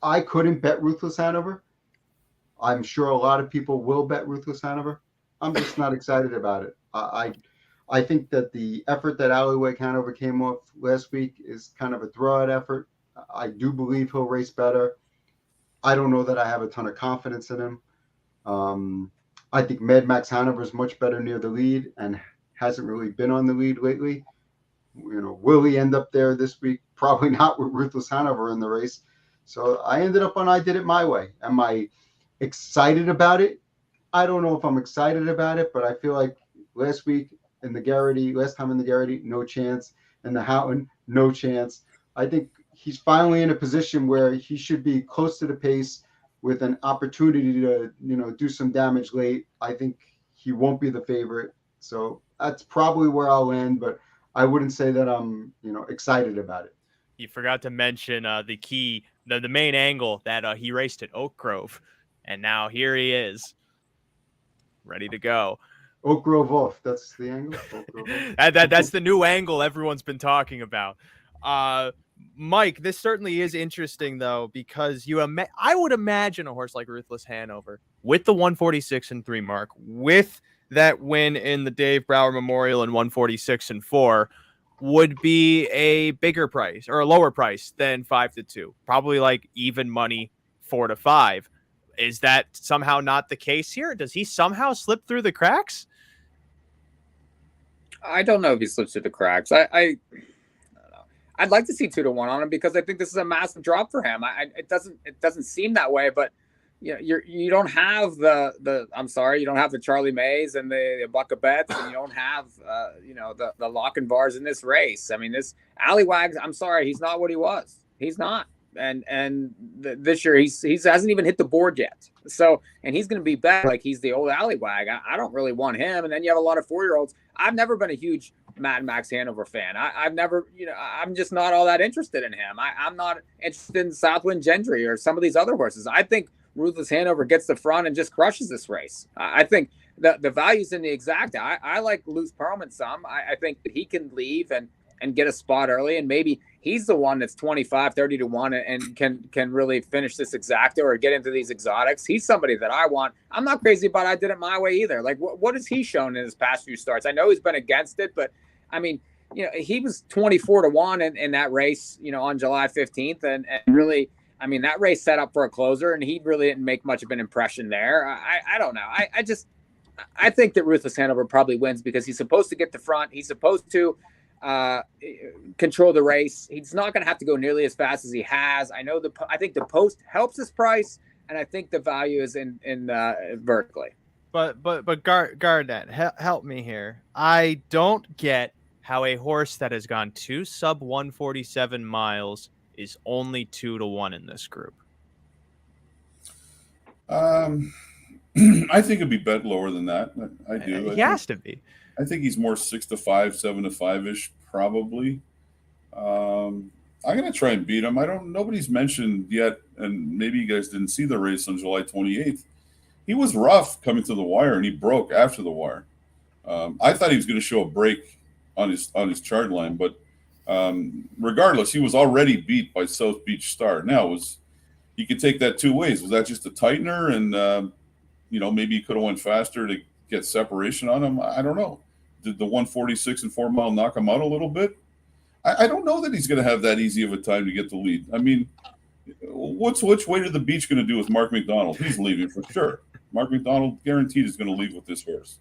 I couldn't bet Ruthless Hanover. I'm sure a lot of people will bet Ruthless Hanover. I'm just not excited about it. I think that the effort that Alleyway Hanover came off last week is kind of a throwout effort. I do believe he'll race better. I don't know that I have a ton of confidence in him. I think Mad Max Hanover is much better near the lead and hasn't really been on the lead lately. You know, will he end up there this week? Probably not with Ruthless Hanover in the race. So I ended up on I Did It My Way. Am I excited about it? I don't know if I'm excited about it, but I feel like last time in the Garrity, no chance. In the Houghton, no chance. I think he's finally in a position where he should be close to the pace with an opportunity to, do some damage late. I think he won't be the favorite. So that's probably where I'll end, but I wouldn't say that I'm, excited about it. You forgot to mention the main angle that he raced at Oak Grove, and now here he is, ready to go. Oak Grove off. That's the angle. Oak Grove off. That's the new angle everyone's been talking about. Mike, this certainly is interesting though, because I would imagine a horse like Ruthless Hanover with the 146-3 mark, with that win in the Dave Brower Memorial in 146-4, would be a bigger price or a lower price than 5-2, probably like even money 4-5. Is that somehow not the case here? Does he somehow slip through the cracks? I don't know if he slips through the cracks. I don't know. I'd like to see 2-1 on him because I think this is a massive drop for him. It doesn't seem that way, but you don't have the I'm sorry, you don't have the Charlie Mays and the Buck of Bets, and you don't have the lock and bars in this race. I mean, this Alleywags, I'm sorry, he's not what he was. He's not. And this year he hasn't even hit the board yet. So, and he's going to be back like he's the old Allywag. I don't really want him. And then you have a lot of 4-year-olds. I've never been a huge Mad Max Hanover fan. I've never, I'm just not all that interested in him. I'm not interested in Southwind Gentry or some of these other horses. I think Ruthless Hanover gets the front and just crushes this race. I think the value's in the exacta. I like Loose Perlman some. I think that he can leave and get a spot early, and maybe he's the one that's 25-30-1 and can really finish this exacta or get into these exotics. He's somebody that I want. I'm not crazy about I did it my way either. Like, what has he shown in his past few starts? I know he's been against it, but I mean, he was 24-1 in that race, on July 15th, and really, I mean, that race set up for a closer, and he really didn't make much of an impression there. I don't know. I think that Ruthless Hanover probably wins because he's supposed to get the front. He's supposed to control the race. He's not going to have to go nearly as fast as he has. I think the post helps his price, and I think the value is in vertically. But Garnet, help me here. I don't get how a horse that has gone 2 sub 147 miles is only 2-1 in this group. I think it'd be bet lower than that. I do. He has to be. I think he's more 6-5, 7-5 ish, probably. I'm gonna try and beat him. Nobody's mentioned yet, and maybe you guys didn't see the race on July 28th. He was rough coming to the wire, and he broke after the wire. I thought he was going to show a break on his chart line, but regardless, he was already beat by South Beach Star. Now you could take that two ways. Was that just a tightener, and maybe he could have went faster to get separation on him? I don't know. Did the 146 and 4 mile knock him out a little bit? I don't know that he's going to have that easy of a time to get the lead. I mean, which way to the beach going to do with Mark McDonald? He's leaving for sure. Mark McDonald guaranteed is going to leave with this horse.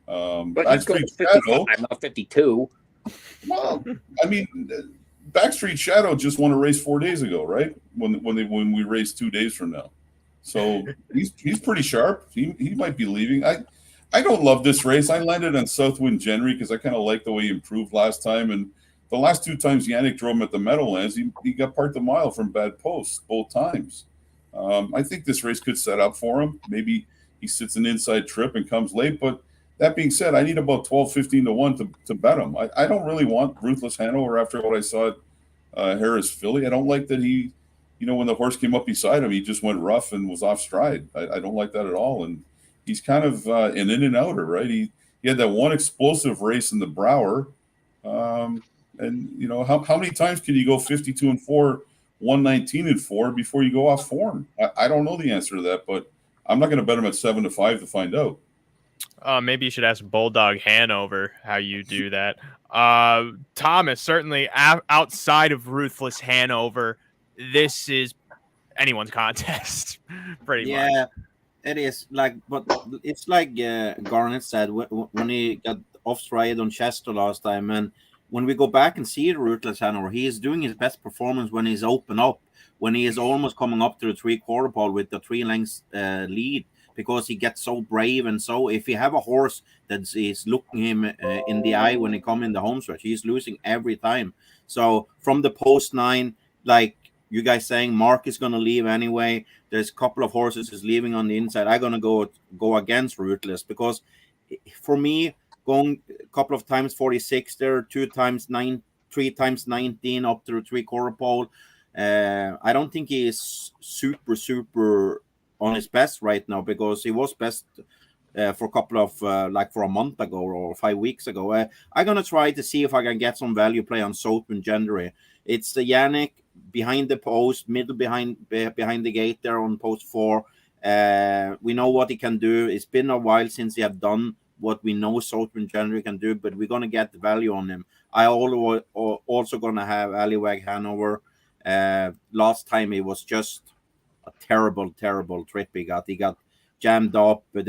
But he's going 55, not 52. Well, I mean, Backstreet Shadow just won a race 4 days ago, right? When we race 2 days from now. So he's pretty sharp. He might be leaving. I don't love this race. I landed on Southwind Gentry because I kind of like the way he improved last time. And the last 2 times Yannick drove him at the Meadowlands, he got parked a mile from bad posts both times. I think this race could set up for him. Maybe he sits an inside trip and comes late. But that being said, I need about 12-15-1 to bet him. I don't really want Ruthless Hanover after what I saw at Harris Philly. I don't like that he, when the horse came up beside him, he just went rough and was off stride. I don't like that at all. And he's kind of an in and outer, right? He had that one explosive race in the Brower. And how many times can you go 52-4, 119-4 before you go off form? I don't know the answer to that, but I'm not going to bet him at 7-5 to find out. Maybe you should ask Bulldog Hanover how you do that. Thomas, certainly outside of Ruthless Hanover, this is anyone's contest, pretty much. Yeah, it is. But it's like Garnet said when he got off stride on Chester last time, and when we go back and see the Ruthless Hanover, he is doing his best performance when he's open up, when he is almost coming up to the 3/4 pole with the 3 lengths lead, because he gets so brave. And so if you have a horse that is looking him in the eye when he come in the home stretch, he's losing every time. So from the post 9, like you guys saying, Mark is going to leave anyway. There's a couple of horses is leaving on the inside. I'm going to go against Ruthless, because for me, going a couple of times 46 there, 2 times 9, 3 times 19 up to the 3/4 pole. I don't think he is super on his best right now, because he was best for a couple of for a month ago or 5 weeks ago. I'm gonna try to see if I can get some value play on Southwind Gentry. It's the Yannick behind the post, middle behind the gate there on post 4. We know what he can do. It's been a while since he have done what we know Southwind Gentry can do, but we're gonna get the value on him. I also gonna have Allywag Hanover. Last time it was just a terrible trip he got. He got jammed up, but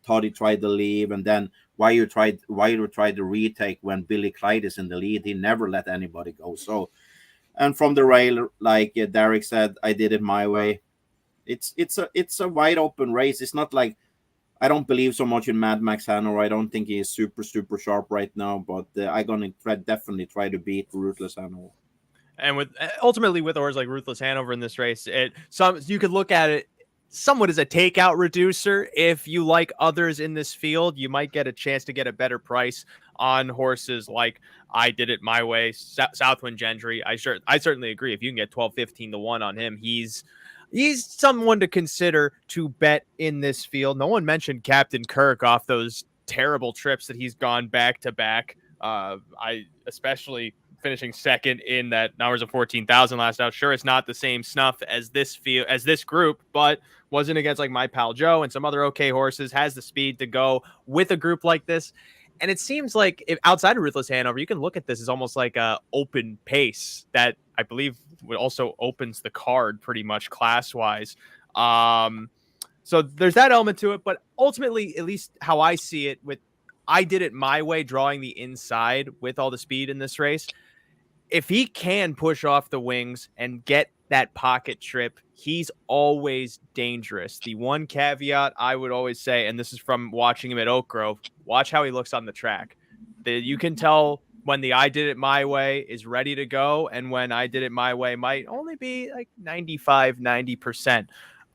thought he tried to leave, and then why you tried to retake when Billy Clyde is in the lead. He never let anybody go. So And from the rail, like Derick said, I did it my way. It's a wide open race. It's not like I don't believe so much in Mad Max Hanover. I don't think he is super sharp right now, but I'm gonna definitely try to beat Ruthless Hanover. And ultimately with a horse like Ruthless Hanover in this race, you could look at it somewhat as a takeout reducer. If you like others in this field, you might get a chance to get a better price on horses like I Did It My Way, Southwind Gentry. I certainly agree. If you can get 12-15 to 1 on him, he's someone to consider to bet in this field. No one mentioned Captain Kirk off those terrible trips that he's gone back to back. I especially finishing second in that Hours of 14,000 last out. Sure, it's not the same snuff as this group, but wasn't against like My Pal Joe and some other okay horses. Has the speed to go with a group like this. And it seems like if outside of Ruthless Hanover, you can look at this as almost like a open pace that I believe also opens the card pretty much class wise. So there's that element to it, but ultimately, at least how I see it, with I Did It My Way drawing the inside with all the speed in this race. If he can push off the wings and get that pocket trip, he's always dangerous. The one caveat I would always say, and this is from watching him at Oak Grove, watch how he looks on the track. You can tell when the I Did It My Way is ready to go and when I Did It My Way might only be like 95, 90%.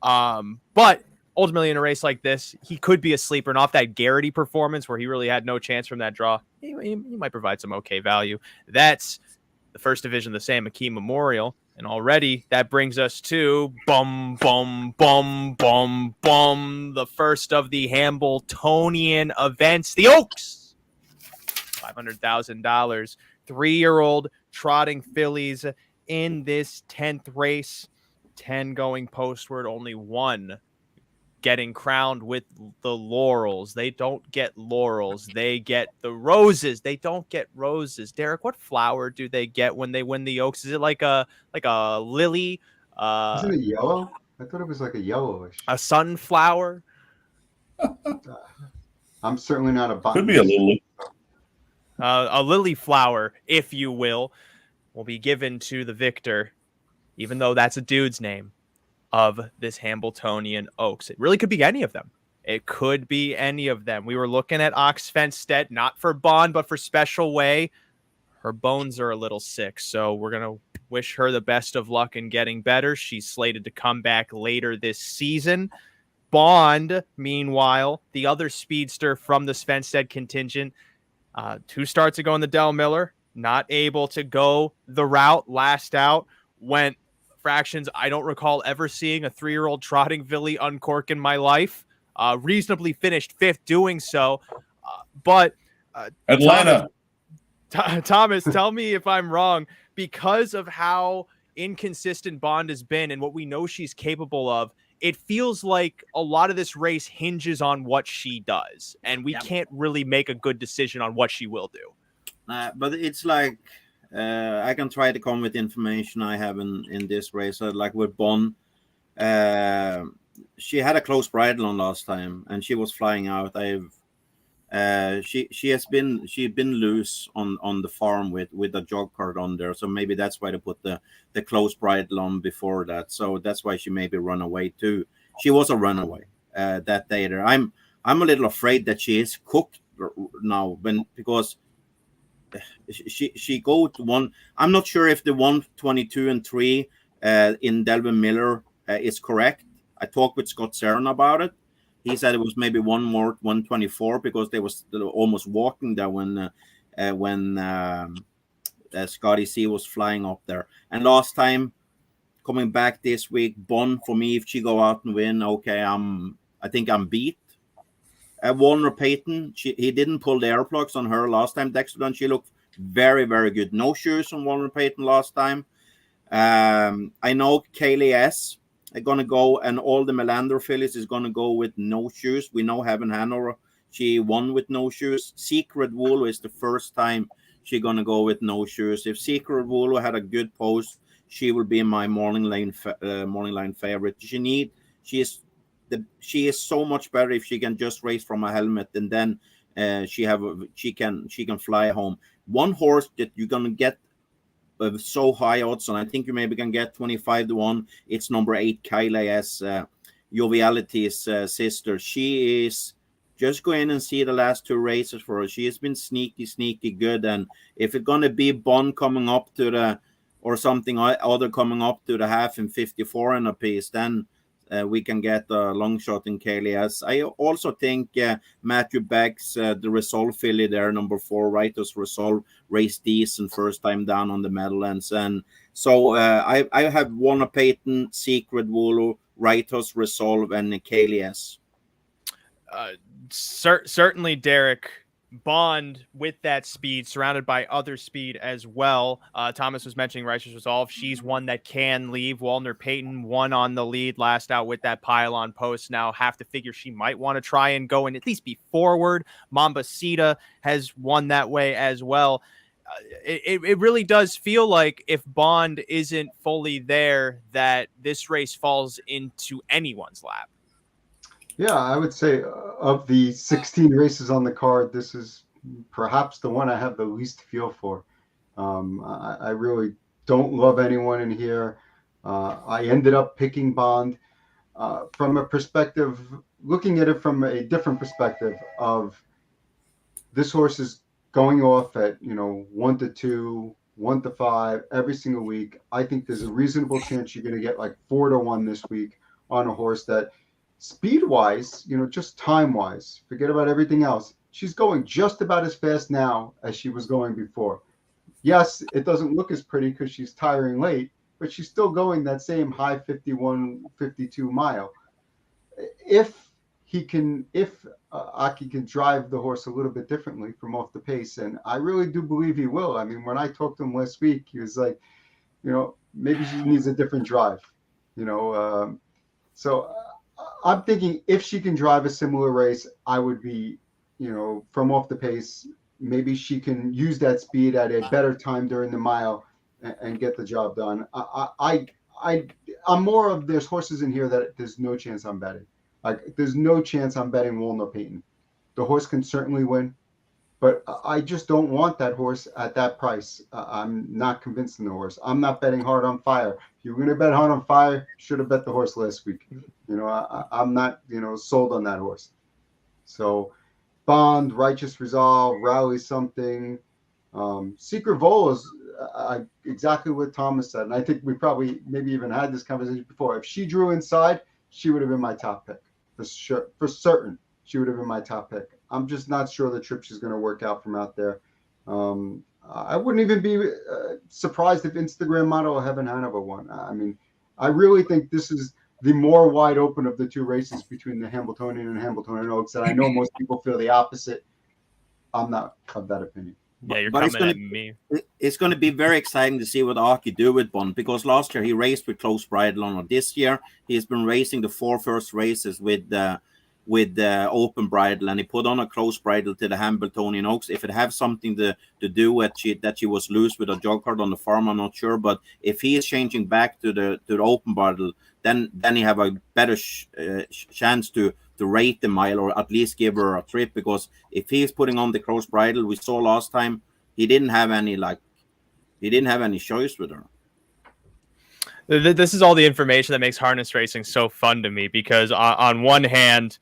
But ultimately in a race like this, he could be a sleeper, and off that Garrity performance where he really had no chance from that draw, he might provide some okay value. That's the first division of the Sam McKee Memorial. And already that brings us to the first of the Hambletonian events, the Oaks. $500,000, 3-year-old trotting fillies in this 10th race, 10 going postward, only one getting crowned with the laurels. They don't get laurels. They get the roses. They don't get roses. Derick, what flower do they get when they win the Oaks? Is it like a lily? Isn't it yellow? I thought it was like a yellowish. A sunflower? I'm certainly not a botanist. Could be a lily. A lily flower, if you will be given to the victor, even though that's a dude's name, of this Hambletonian Oaks. It really could be any of them. It could be any of them. We were looking at Ox Fenstead, not for Bond, but for Special Way. Her bones are a little sick, so we're going to wish her the best of luck in getting better. She's slated to come back later this season. Bond, meanwhile, the other speedster from the Svensen contingent, 2 starts ago in the Del Miller, not able to go the route. Last out went fractions. I don't recall ever seeing a 3-year-old trotting filly uncork in my life. Reasonably finished 5th doing so. But Atlanta. Thomas, tell me if I'm wrong. Because of how inconsistent Bond has been and what we know she's capable of, it feels like a lot of this race hinges on what she does. And we can't really make a good decision on what she will do. But it's like, I can try to come with information I have in this race. Like with Bond, she had a close bridle on last time, and she was flying out. She's been loose on the farm with a jog cart on there, so maybe that's why they put the close bridle on before that. So that's why she maybe run away too. She was a runaway that day there. I'm a little afraid that she is cooked now because she go to one. I'm not sure if the 122 and 3 in Delvin Miller is correct. I talked with Scott Saron about it. He said it was maybe one more 124 because they was almost walking there when Scotty C was flying up there. And last time coming back this week, Bond for me, if she go out and win, okay, I think I'm beat. Warner Payton, he didn't pull the air plugs on her last time. Dexter Dunn, she looked very, very good. No shoes on Warner Payton last time. I know Kaylee S. are going to go, and all the Melander fillies is going to go with no shoes. We know Heaven Hanover, she won with no shoes. Secret Woolo is the first time she's going to go with no shoes. If Secret Woolo had a good post, she will be my morning line favorite. She is so much better if she can just race from a helmet, and then she can fly home. One horse that you're gonna get so high odds, and I think you maybe can get 25-1. It's number 8, Kylie S. Joviality's sister. She is just go in and see the last 2 races for her. She has been sneaky good. And if it's going to be Bond coming up to the, or something other coming up to the half in 54 in a piece, then we can get a long shot in KLS. I also think Matthew Beck's the Resolve filly there, number 4, Writer's Resolve, raced decent first time down on the Meadowlands. And so I have Warner Payton, Secret Wulu, Writer's Resolve, and KLS. Certainly, Derick. Bond with that speed, surrounded by other speed as well. Thomas was mentioning Ricer's Resolve. She's one that can leave. Walner Payton won on the lead last out with that pylon post. Now have to figure she might want to try and go and at least be forward. Mamba Sita has won that way as well. It really does feel like if Bond isn't fully there, that this race falls into anyone's lap. Yeah, I would say of the 16 races on the card, this is perhaps the one I have the least feel for. I really don't love anyone in here. I ended up picking Bond from a perspective, looking at it from a different perspective of this horse is going off at 1 to 2, 1 to 5 every single week. I think there's a reasonable chance you're going to get like 4 to 1 this week on a horse that, speed-wise, just time-wise, forget about everything else. She's going just about as fast now as she was going before. Yes, it doesn't look as pretty because she's tiring late, but she's still going that same high 51, 52 mile. If Aki can drive the horse a little bit differently from off the pace, and I really do believe he will. I mean, when I talked to him last week, he was like, maybe she needs a different drive, so I'm thinking if she can drive a similar race, I would be, from off the pace, maybe she can use that speed at a better time during the mile and get the job done. I'm more of, there's horses in here that there's no chance I'm betting. Like, there's no chance I'm betting Walner Payton. The horse can certainly win, but I just don't want that horse at that price. I'm not convinced in the horse. I'm not betting Hard on Fire. If you're going to bet Hard on Fire, should have bet the horse last week. I'm not, sold on that horse. So Bond, Righteous Resolve, Rally Something, Secret Vol is exactly what Thomas said. And I think we probably maybe even had this conversation before. If she drew inside, she would have been my top pick. For certain, she would have been my top pick. I'm just not sure the trip she's going to work out from out there. I wouldn't even be surprised if Instagram model Heaven Hanover won. I mean, I really think this is the more wide open of the 2 races between the Hambletonian and Hambletonian Oaks. And I know most people feel the opposite. I'm not of that opinion. Yeah, you're but coming at me. It's going to be very exciting to see what Aki do with Bond, because last year he raced with close bridle on. This year he's been racing the 4 first races with the open bridle, and he put on a close bridle to the Hambletonian Oaks. If it have something to do with that she was loose with a jog card on the farm, I'm not sure. But if he is changing back to the open bridle, then he have a better chance to rate the mile, or at least give her a trip. Because if he is putting on the close bridle, we saw last time he didn't have any choice with her. This is all the information that makes harness racing so fun to me, because on one hand,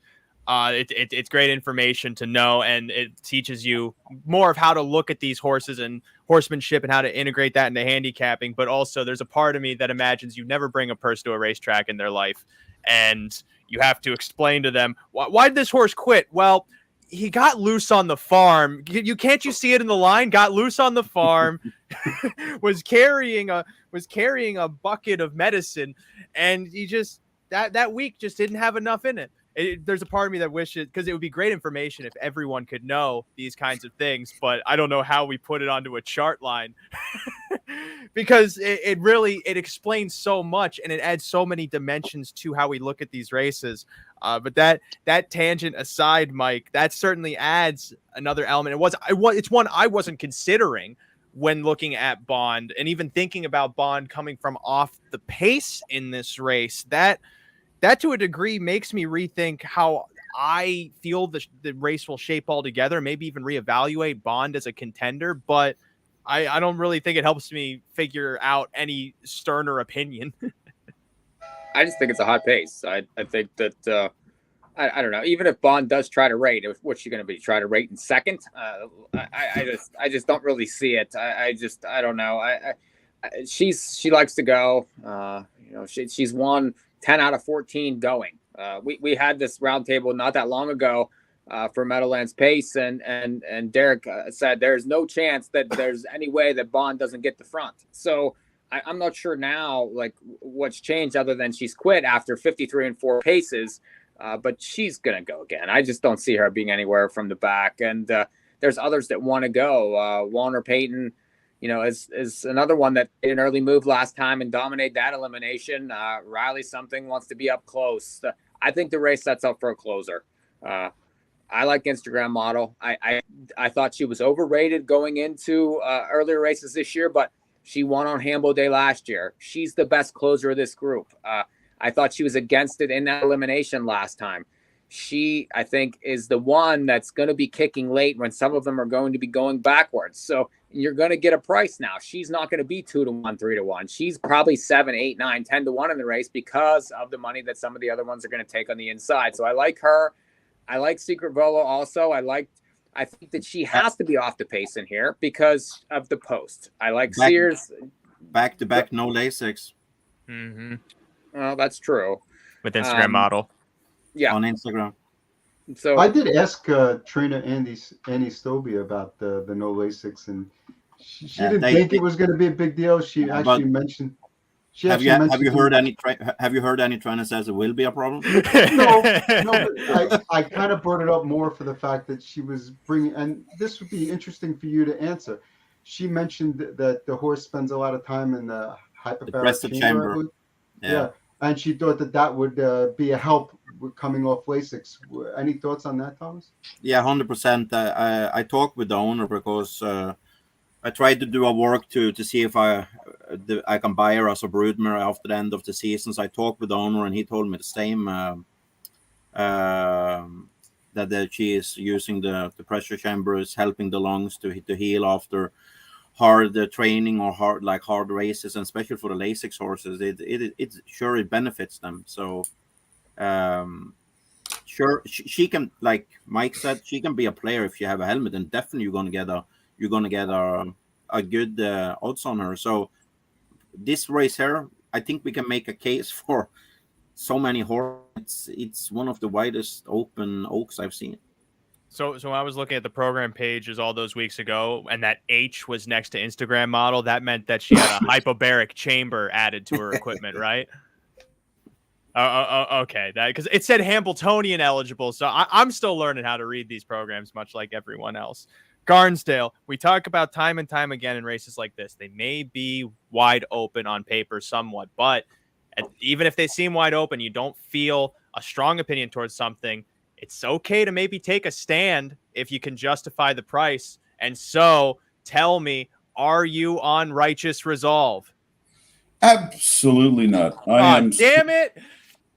it's great information to know, and it teaches you more of how to look at these horses and horsemanship and how to integrate that into handicapping. But also there's a part of me that imagines you never bring a person to a racetrack in their life, and you have to explain to them, why did this horse quit? Well, he got loose on the farm. Can't you see it in the line? Got loose on the farm, was carrying a bucket of medicine, and he just that week just didn't have enough in it. There's a part of me that wishes, because it would be great information if everyone could know these kinds of things, but I don't know how we put it onto a chart line because it really explains so much, and it adds so many dimensions to how we look at these races. But that tangent aside, Mike, that certainly adds another element. It's one I wasn't considering when looking at Bond, and even thinking about Bond coming from off the pace in this race. That to a degree makes me rethink how I feel the race will shape altogether, maybe even reevaluate Bond as a contender. But I don't really think it helps me figure out any sterner opinion. I just think it's a hot pace. I think that I don't know. Even if Bond does try to rate, what's she going to be? Try to rate in second? I just don't really see it. I don't know. She likes to go. She's won 10 out of 14 going. We had this roundtable not that long ago for Meadowlands pace, and Derick said there's no chance that there's any way that Bond doesn't get the front. So I'm not sure now like what's changed other than she's quit after 53 and 4 paces. But she's going to go again. I just don't see her being anywhere from the back. And there's others that want to go. Warner Payton, is another one that did an early move last time and dominate that elimination. Riley something wants to be up close. I think the race sets up for a closer. I like Instagram model. I thought she was overrated going into earlier races this year, but she won on Hambo Day last year. She's the best closer of this group. I thought she was against it in that elimination last time. She, I think, is the one that's going to be kicking late when some of them are going to be going backwards. So you're going to get a price now. She's not going to be 2-1, 3-1. She's probably 7, 8, 9, 10-1 in the race because of the money that some of the other ones are going to take on the inside. So I like her. I like Secret Volo also. I think that she has to be off the pace in here because of the post. I like Sears. Back-to-back, no Lasix. Mm-hmm. Well, that's true. With Instagram model. Yeah. On Instagram. So I did ask trainer Annie Stobie about the no Lasix, and she didn't think it was going to be a big deal. She actually mentioned. Have you heard any trainer says it will be a problem? No. But I kind of brought it up more for the fact that she was bringing, and this would be interesting for you to answer. She mentioned that the horse spends a lot of time in the hyperbaric chamber. Yeah. And she thought that would be a help with coming off Lasix. Any thoughts on that, Thomas? Yeah, 100%. I talked with the owner because I tried to do a work to see if I can buy her as a broodmare after the end of the season. So I talked with the owner, and he told me the same, that she is using the pressure chamber is helping the lungs to heal after hard training or hard races, and especially for the Lasix horses, it benefits them. So sure, she can, like Mike said, she can be a player if you have a helmet, and definitely you're gonna get a good odds on her. So this race here, I think we can make a case for so many horses. It's one of the widest open oaks I've seen. So when I was looking at the program pages all those weeks ago, and that H was next to Instagram model, that meant that she had a hyperbaric chamber added to her equipment, right? Okay, that because it said Hambletonian eligible, so I'm still learning how to read these programs, much like everyone else. Barnsdale, we talk about time and time again in races like this. They may be wide open on paper somewhat, but even if they seem wide open, you don't feel a strong opinion towards something. It's okay to maybe take a stand if you can justify the price. And so tell me, are you on Righteous Resolve? Absolutely not. Damn it.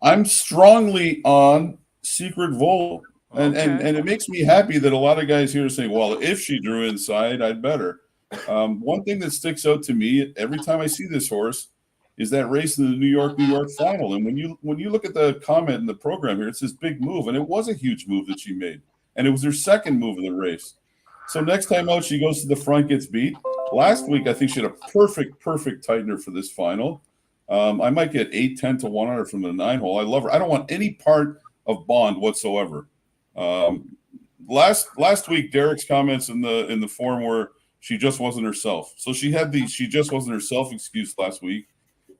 I'm strongly on Secret Volo. And it makes me happy that a lot of guys here are saying, well, if she drew inside, I'd bet her. One thing that sticks out to me every time I see this horse is that race in the New York final. And when you look at the comment in the program here, it's this big move, and it was a huge move that she made, and it was her second move of the race. So next time out, she goes to the front, gets beat. Last week, I think she had a perfect tightener for this final. I might get 8-10 to 100 from the 9-hole. I love her. I don't want any part of Bond whatsoever. Last week, Derick's comments in the forum were she just wasn't herself. So she had the she just wasn't herself excuse last week.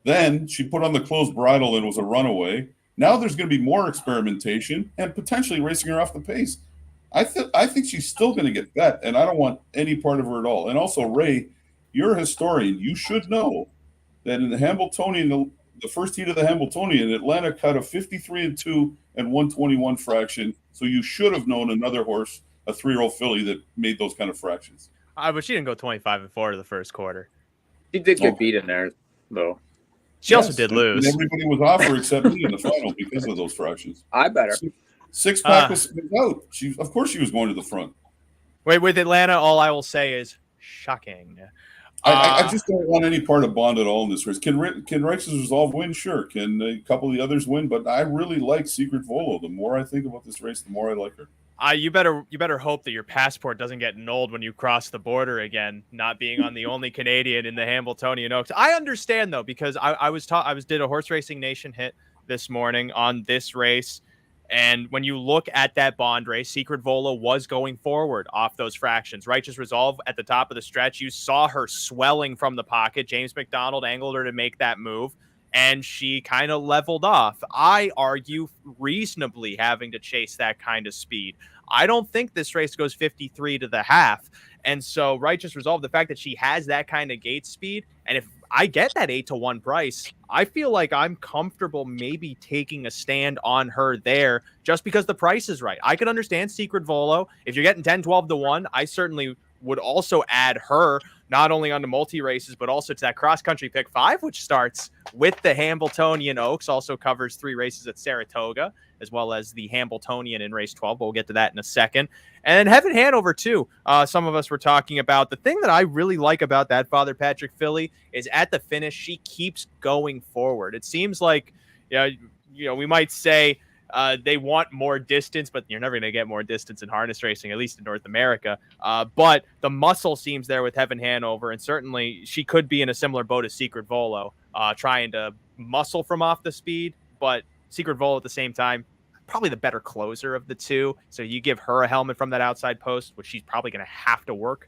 Then she put on the closed bridle and was a runaway. Now there's going to be more experimentation and potentially racing her off the pace. I think she's still going to get bet, and I don't want any part of her at all. And also, Ray, you're a historian. You should know that in the Hambletonian, the first heat of the Hambletonian, Atlanta cut a 53-2 and 121 fraction. So you should have known another horse, a 3-year-old filly, that made those kind of fractions. But she didn't go 25-4 to the first quarter. She did get beat in there, though. She also did lose. And everybody was off her except me in the final because of those fractions. I bet her. Six-pack was out. Of course she was going to the front. Wait, with Atlanta, all I will say is Shocking. I just don't want any part of Bond at all in this race. Can Righteous Resolve win? Sure. Can a couple of the others win? But I really like Secret Volo. The more I think about this race, the more I like her. You better hope that your passport doesn't get annulled when you cross the border again, not being on the only Canadian in the Hambletonian Oaks. I understand though, because I did a Horse Racing Nation hit this morning on this race. And when you look at that Bond race, Secret Volo was going forward off those fractions. Righteous Resolve at the top of the stretch, you saw her swelling from the pocket. James McDonald angled her to make that move, and she kind of leveled off. I argue reasonably having to chase that kind of speed. I don't think this race goes 53 to the half. And so Righteous Resolve, the fact that she has that kind of gate speed, and if I get that 8-1 price, I feel like I'm comfortable maybe taking a stand on her there just because the price is right. I could understand Secret Volo. If you're getting 10-12 to 1, I certainly would also add her not only on the multi races, but also to that cross country pick 5, which starts with the Hambletonian Oaks, also covers 3 races at Saratoga, as well as the Hambletonian in race 12. But we'll get to that in a second. And Heaven Hanover, too. Some of us were talking about the thing that I really like about that Father Patrick filly is at the finish, she keeps going forward. It seems like, we might say they want more distance, but you're never going to get more distance in harness racing, at least in North America. But the muscle seems there with Heaven Hanover, and certainly she could be in a similar boat as Secret Volo, trying to muscle from off the speed, but Secret Volo at the same time, probably the better closer of the two. So you give her a helmet from that outside post, which she's probably going to have to work.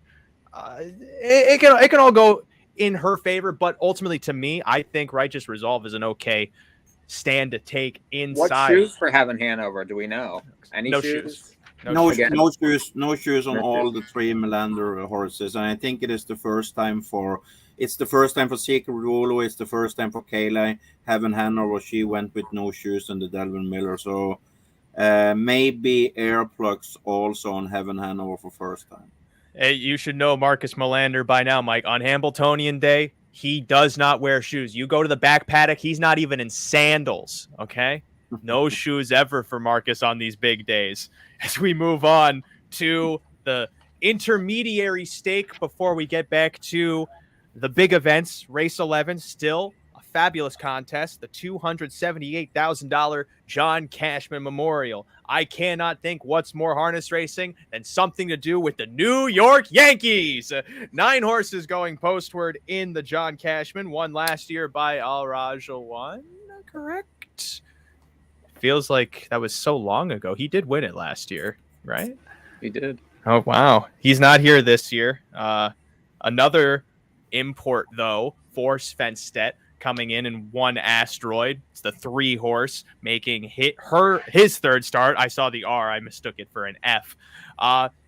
It can all go in her favor, but ultimately to me, I think Righteous Resolve is an okay stand to take inside. What shoes for Heaven Hanover? Do we know? Any No shoes? No shoes on all the 3 Melander horses, and I think it's the first time for Secret Volo. It's the first time for Kayla. Heaven Hanover, she went with no shoes in the Delvin Miller, so maybe air plugs also on Heaven Hanover for first time. Hey, you should know Marcus Melander by now, Mike. On Hambletonian Day, he does not wear shoes. You go to the back paddock, he's not even in sandals, okay? No shoes ever for Marcus on these big days. As we move on to the intermediary stake before we get back to the big events, race 11, still a fabulous contest, the $278,000 John Cashman Memorial. I cannot think what's more harness racing than something to do with the New York Yankees. 9 horses going postward in the John Cashman, won last year by Al Rajawan, correct? Feels like that was so long ago. He did win it last year, right? He did. Oh, wow. He's not here this year. Another import, though, for Svensen coming in 1 Asteroid. It's the 3 horse making his third start. I saw the R. I mistook it for an F.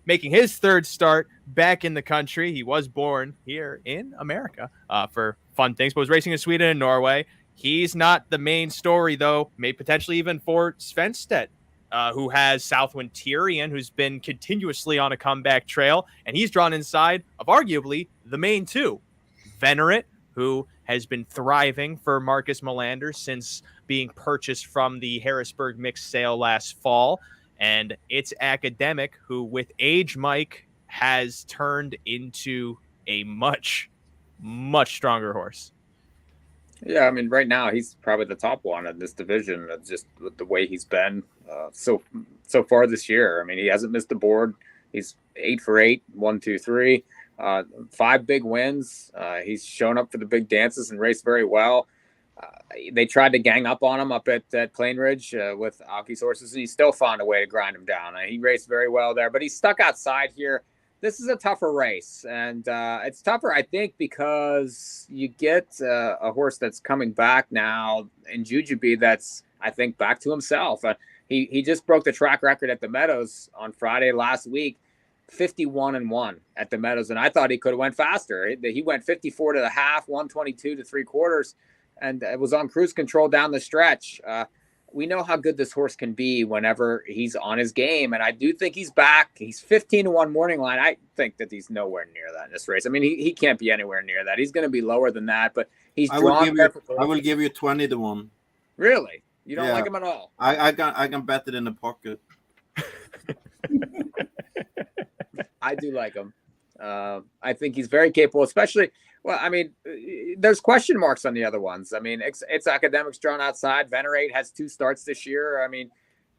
Making his third start back in the country. He was born here in America for fun things, but was racing in Sweden and Norway. He's not the main story, though, maybe potentially even for Svensen, who has Southwind Tyrion, who's been continuously on a comeback trail, and he's drawn inside of arguably the main 2. Venerate, who has been thriving for Marcus Melander since being purchased from the Harrisburg mixed sale last fall, and it's Academic, who with age, Mike, has turned into a much, much stronger horse. Yeah, I mean, right now he's probably the top one in this division, just with the way he's been so far this year. I mean, he hasn't missed the board. He's 8 for 8, 1, 2, 3, 5 big wins. He's shown up for the big dances and raced very well. They tried to gang up on him up at Plain Ridge with Aki's horses, and he still found a way to grind him down. He raced very well there, but he's stuck outside here. This is a tougher race, and it's tougher, I think, because you get a horse that's coming back now in Jujubee that's, I think, back to himself. He just broke the track record at the Meadows on Friday last week, 51-1 at the Meadows, and I thought he could have went faster. He went 54 to the half, 122 to 3/4, and it was on cruise control down the stretch. We know how good this horse can be whenever he's on his game, and I do think he's back. He's 15-1 morning line. I think that he's nowhere near that in this race. I mean, he can't be anywhere near that. He's going to be lower than that, but he's drawn. I will give you 20-1. Really? You don't like him at all? I can bet it in the pocket. I do like him. I think he's very capable, especially. Well, I mean, there's question marks on the other ones. I mean, it's academics drawn outside. Venerate has 2 starts this year. I mean,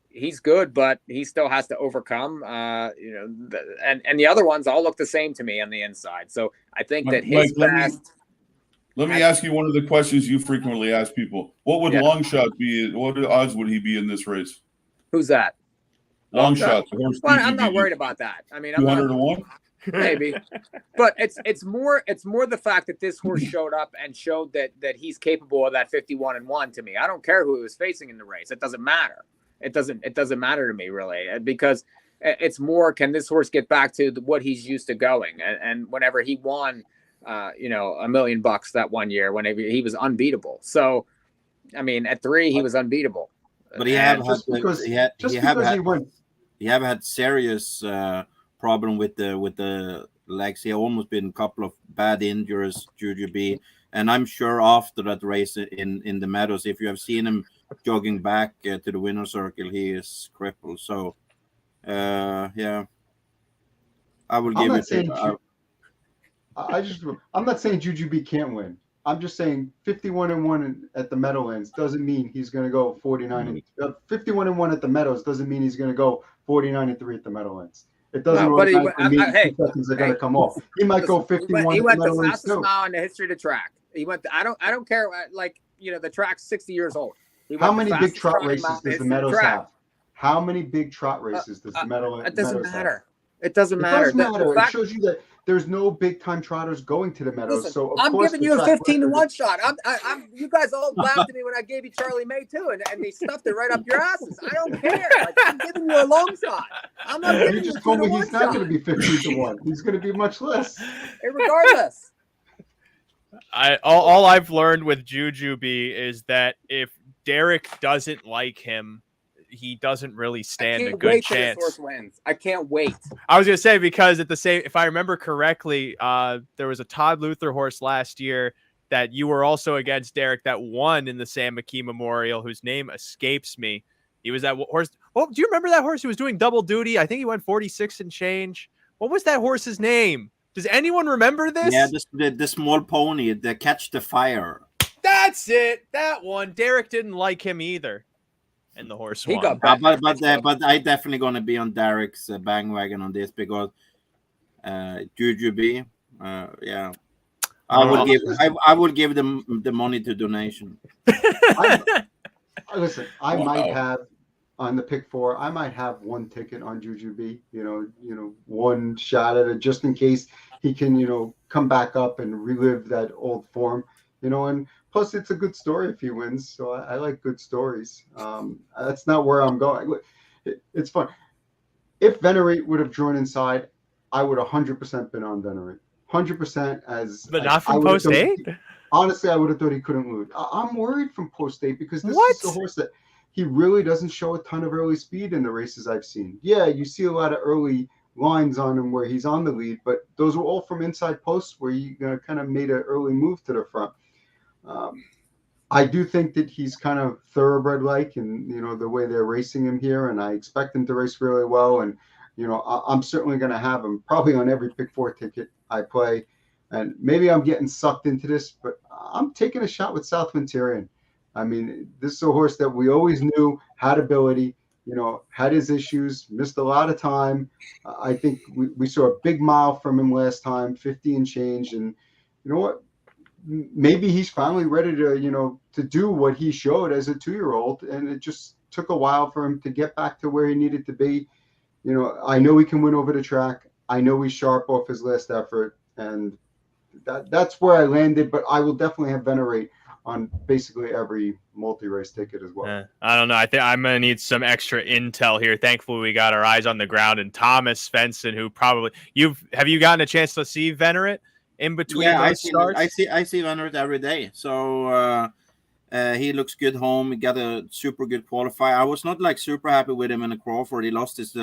he's good, but he still has to overcome. And the other ones all look the same to me on the inside. So I think that his best. Let me ask you one of the questions you frequently ask people. What would Longshot be? What odds would he be in this race? Who's that? Longshot. Well, I'm not worried about that. I mean, 200 to 1. Maybe, but it's more the fact that this horse showed up and showed that he's capable of that 51-1 to me. I don't care who he was facing in the race. It doesn't matter. It doesn't matter to me really, because it's more, can this horse get back to what he's used to going? And whenever he won, $1 million that one year, whenever he was unbeatable. So, I mean, at 3 he was unbeatable. But he have had serious problem with the legs. He almost been a couple of bad injuries, Jujubee, and I'm sure after that race in the Meadows, if you have seen him jogging back to the winner's circle, he is crippled. So I will give it. I'm not saying Jujubee can't win. I'm just saying 51-1 at the Meadowlands doesn't mean he's going to go 49. 51-1 at the Meadows doesn't mean he's going to go 49-3 at the Meadowlands. It doesn't automatically mean seconds are going to come off. He might go 51. He went the fastest mile in the history of the track. He went. I don't care. Like, the track's 60 years old. How many big trot races does the Meadows have? How many big trot races does the Meadows? It doesn't matter. It doesn't matter. It shows you that there's no big time trotters going to the Meadows. Listen, so I'm giving you a 15-1 shot. I'm. You guys all laughed at me when I gave you Charlie May too, and they stuffed it right up your asses. I don't care. Like, I'm giving you a long shot. I'm not giving you. You just told me he's not going to be 15-1. He's going to be much less. Regardless. All I've learned with Jujubee is that if Derick doesn't like him, he doesn't really stand a good chance. This horse wins. I can't wait. I was gonna say, because if I remember correctly, there was a Todd Luther horse last year that you were also against, Derick, that won in the Sam McKee Memorial, whose name escapes me. He was that horse. Oh, do you remember that horse? He was doing double duty. I think he went 46 and change. What was that horse's name? Does anyone remember this? Yeah, the small pony, the Catch the Fire. That's it. That one. Derick didn't like him either. And the horse won. But I definitely gonna be on Derick's bandwagon on this, because Jujubee, I would give them the money to donation. Listen, I might have on the pick 4. I might have one ticket on Jujubee. One shot at it, just in case he can, come back up and relive that old form. And plus, it's a good story if he wins. So I like good stories. That's not where I'm going. It's fun. If Venerate would have drawn inside, I would 100% been on Venerate. 100% But not from post 8? Honestly, I would have thought he couldn't lose. I'm worried from post 8 because this is the horse that he really doesn't show a ton of early speed in the races I've seen. Yeah, you see a lot of early lines on him where he's on the lead, but those were all from inside posts where you kind of made an early move to the front. I do think that he's kind of thoroughbred-like, and the way they're racing him here, and I expect him to race really well. And I'm certainly going to have him probably on every pick 4 ticket I play. And maybe I'm getting sucked into this, but I'm taking a shot with Southwind Tyrion. I mean, this is a horse that we always knew had ability. Had his issues, missed a lot of time. I think we saw a big mile from him last time, 50 and change. And you know what? Maybe he's finally ready to, to do what he showed as a 2-year-old. And it just took a while for him to get back to where he needed to be. I know he can win over the track. I know he's sharp off his last effort. And that's where I landed. But I will definitely have Venerate on basically every multi-race ticket as well. I don't know. I think I'm going to need some extra intel here. Thankfully, we got our eyes on the ground, and Thomas Svensen, who probably have you gotten a chance to see Venerate in between those starts? I see Venerate every day. So he looks good home. He got a super good qualifier. I was not super happy with him in the Crawford. He lost his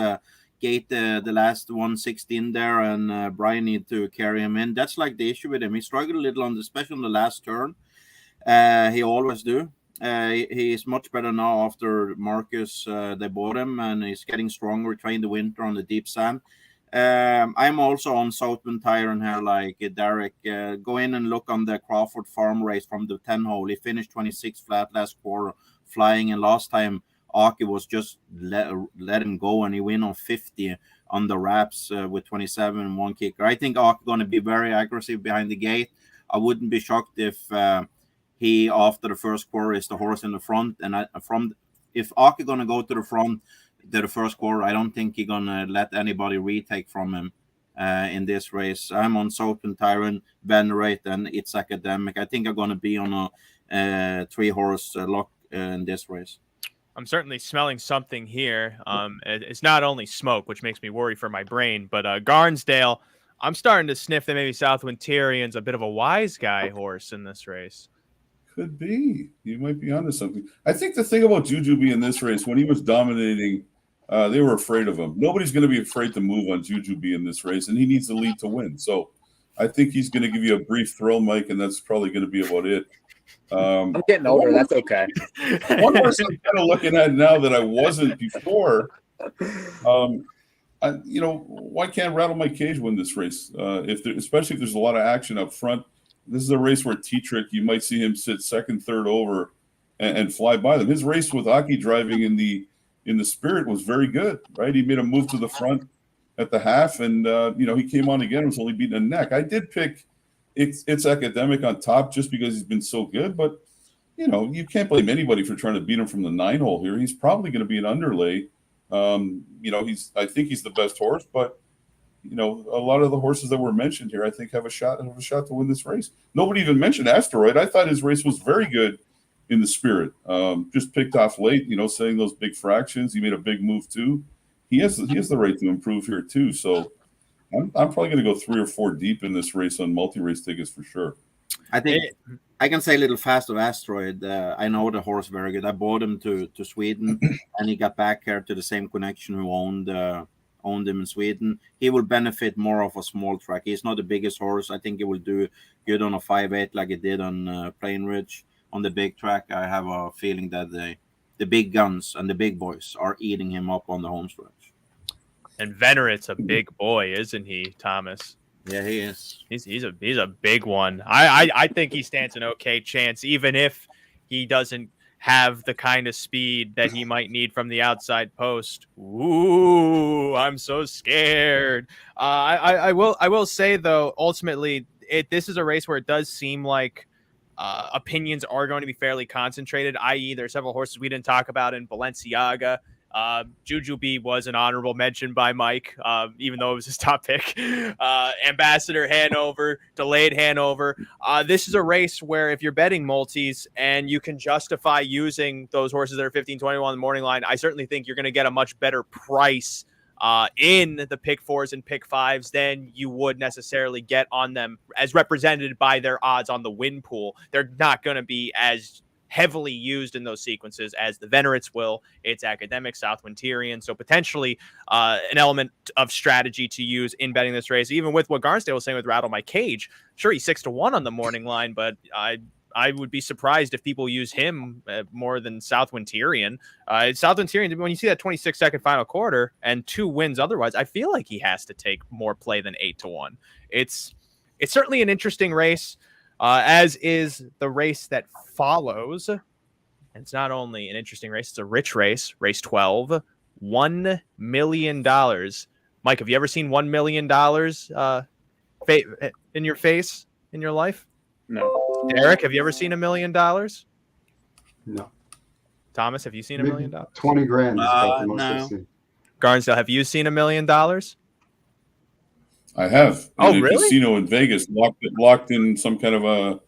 gate the last 116 there, and Brian needed to carry him in. That's the issue with him. He struggled a little especially on the last turn. He always do. He is much better now after Marcus they bought him, and he's getting stronger. Trained the winter on the deep sand. I'm also on Southwind Tyrant here, like Derick. Go in and look on the Crawford Farm race from the 10 hole. He finished 26 flat last quarter, flying, and last time Aki was just let him go, and he win on 50 on the wraps with 27 and one kicker. I think Aki going to be very aggressive behind the gate. I wouldn't be shocked if he, after the first quarter, is the horse in the front. And if Aki going to go to the front the first quarter, I don't think he's going to let anybody retake from him in this race. I'm on Southern Tyrant, Venerate, and It's Academic. I think I'm going to be on a 3-horse lock in this race. I'm certainly smelling something here. It's not only smoke, which makes me worry for my brain, but Barnsdale, I'm starting to sniff that maybe Southwind Tyrion's a bit of a wise guy horse in this race. Could be. You might be onto something. I think the thing about Jujubee in this race, when he was dominating, they were afraid of him. Nobody's going to be afraid to move on Jujubee in this race, and he needs the lead to win. So I think he's going to give you a brief thrill, Mike, and that's probably going to be about it. I'm getting older. That's okay. One horse I'm kind of looking at now that I wasn't before. Why can't Rattle My Cage win this race? Especially if there's a lot of action up front. This is a race where T-Trick, you might see him sit second, third over and fly by them. His race with Aki driving in the Spirit was very good, right? He made a move to the front at the half, and he came on again, was only beating a neck. I did pick It's Academic on top just because he's been so good, but you can't blame anybody for trying to beat him from the 9 hole here. He's probably going to be an underlay. I think he's the best horse, but a lot of the horses that were mentioned here, I think have a shot to win this race. Nobody even mentioned Asteroid. I thought his race was very good in the Spirit. Just picked off late, saying those big fractions. He made a big move too. He has the right to improve here too. So I'm probably going to go 3 or 4 deep in this race on multi-race tickets for sure. I think I can say a little fast of Asteroid. I know the horse very good. I bought him to Sweden, and he got back here to the same connection who owned him in Sweden. He will benefit more of a small track. He's not the biggest horse. I think he will do good on a 5-8 like he did on Plain Ridge. On the big track, I have a feeling that the big guns and the big boys are eating him up on the home stretch. And Venerate's a big boy, isn't he, Thomas? Yeah, he is. He's a big one. I think he stands an okay chance, even if he doesn't have the kind of speed that he might need from the outside post. Ooh, I'm so scared. I will say though, ultimately, this is a race where it does seem like opinions are going to be fairly concentrated. I.e., there are several horses we didn't talk about in Balenciaga. Jujubee was an honorable mention by Mike, even though it was his top pick. Ambassador Hanover, Delayed Hanover. This is a race where if you're betting multis and you can justify using those horses that are 15-21 on the morning line, I certainly think you're going to get a much better price in the pick 4s and pick 5s than you would necessarily get on them as represented by their odds on the win pool. They're not going to be as heavily used in those sequences as the Venerates will. It's Academic, Southwind Tyrion, so potentially an element of strategy to use in betting this race. Even with what Barnsdale was saying with Rattle My Cage, sure, he's 6-1 on the morning line, but I would be surprised if people use him more than Southwind Tyrion. Southwind Tyrion, when you see that 26-second final quarter and 2 wins otherwise, I feel like he has to take more play than 8-1. It's certainly an interesting race. As is the race that follows. And it's not only an interesting race, it's a rich race. Race 12, $1 million. Mike, have you ever seen $1 million in your face in your life? No. Derick, have you ever seen $1 million? No. Thomas, have you seen $1 million? 20 grand is about the most No. I've seen. Barnsdale, have you seen $1 million? I have. Oh, in a really? Casino in Vegas, locked in some kind of a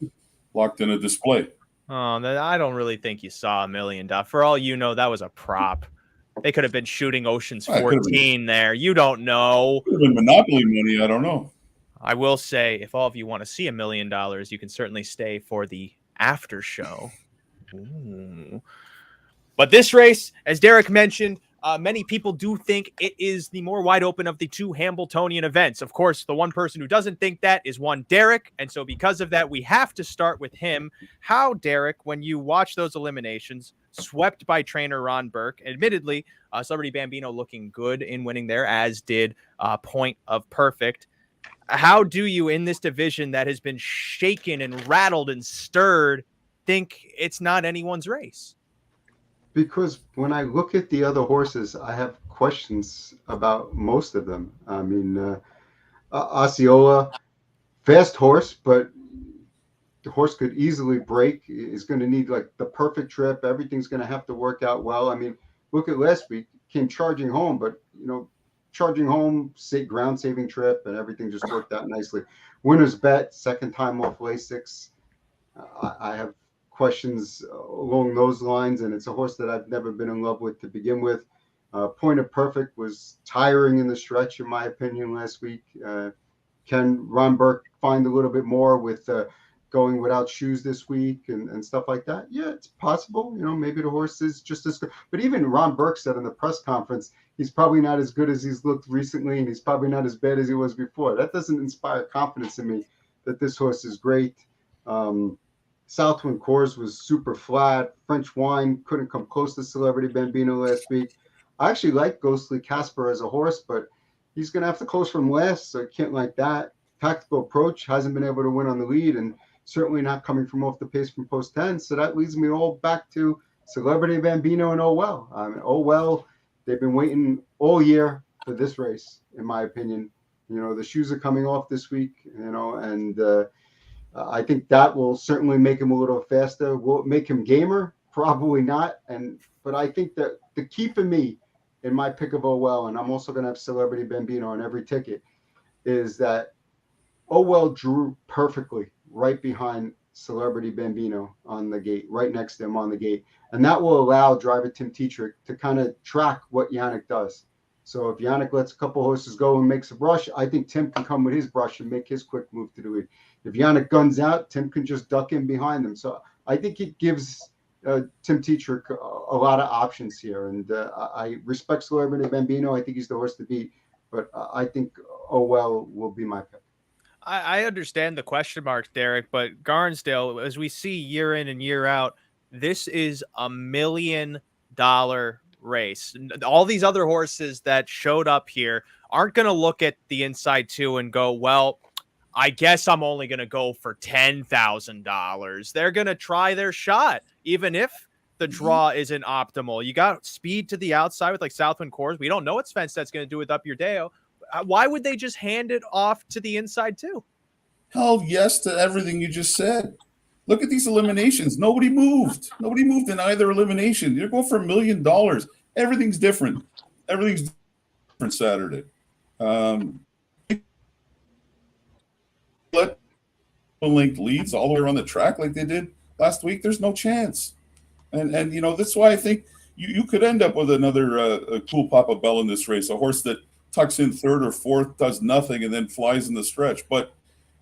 display. Oh, then I don't really think you saw $1 million. For all you know, that was a prop. They could have been shooting Ocean's 14 there. You don't know. Could have been Monopoly money. I don't know. I will say, if all of you want to see $1 million, you can certainly stay for the after show. Ooh. But this race, as Derick mentioned, many people do think it is the more wide open of the two Hambletonian events. Of course, the one person who doesn't think that is one Derick. And so because of that, we have to start with him. How, Derick, when you watch those eliminations, swept by trainer Ron Burke, admittedly, Celebrity Bambino looking good in winning there, as did Point of Perfect. How do you, in this division that has been shaken and rattled and stirred, think it's not anyone's race? Because when I look at the other horses, I have questions about most of them. I mean, Osceola, fast horse, but the horse could easily break. Is going to need like the perfect trip. Everything's going to have to work out well. I mean, look at last week, came charging home, but charging home, ground saving trip, and everything just worked out nicely. Winner's Bet, second time off Lasix. I have questions along those lines, and it's a horse that I've never been in love with to begin with. Point of Perfect was tiring in the stretch, in my opinion, last week. Can Ron Burke find a little bit more with going without shoes this week and stuff like that? Yeah, it's possible. Maybe the horse is just as good. But even Ron Burke said in the press conference, he's probably not as good as he's looked recently, and he's probably not as bad as he was before. That doesn't inspire confidence in me that this horse is great. Southwind Course was super flat. French Wine couldn't come close to Celebrity Bambino last week. I actually like Ghostly Casper as a horse, but he's going to have to close from last, so I can't like that. Tactical Approach hasn't been able to win on the lead, and certainly not coming from off the pace from post 10. So that leads me all back to Celebrity Bambino and Oh Well, they've been waiting all year for this race, in my opinion. The shoes are coming off this week, and I think that will certainly make him a little faster. Will it make him gamer? Probably not. But I think that the key for me in my pick of Oh Well, and I'm also going to have Celebrity Bambino on every ticket, is that Oh Well drew perfectly right behind Celebrity Bambino on the gate, right next to him on the gate. And that will allow driver Tim Tetrick to kind of track what Yannick does. So if Yannick lets a couple horses go and makes a brush, I think Tim can come with his brush and make his quick move to the lead. If Yannick guns out, Tim can just duck in behind them. So I think it gives Tim Tetrick a lot of options here. And I respect Celebrity Bambino. I think he's the horse to beat. But I think Oh Well will be my pick. I understand the question marks, Derick, but Barnsdale, as we see year in and year out, this is $1 million race. All these other horses that showed up here aren't going to look at the inside two and go, well, I guess I'm only going to go for $10,000. They're going to try their shot, even if the draw isn't optimal. You got speed to the outside with like Southwind Course. We don't know what Svensen's going to do with Up Your Deo. Why would they just hand it off to the inside too? Hell yes to everything you just said. Look at these eliminations. Nobody moved. Nobody moved in either elimination. You're going for $1 million. Everything's different. Everything's different Saturday. Let linked leads all the way around the track like they did last week. There's no chance. And that's why I think you could end up with another cool Papa Bell in this race, a horse that tucks in third or fourth, does nothing, and then flies in the stretch. But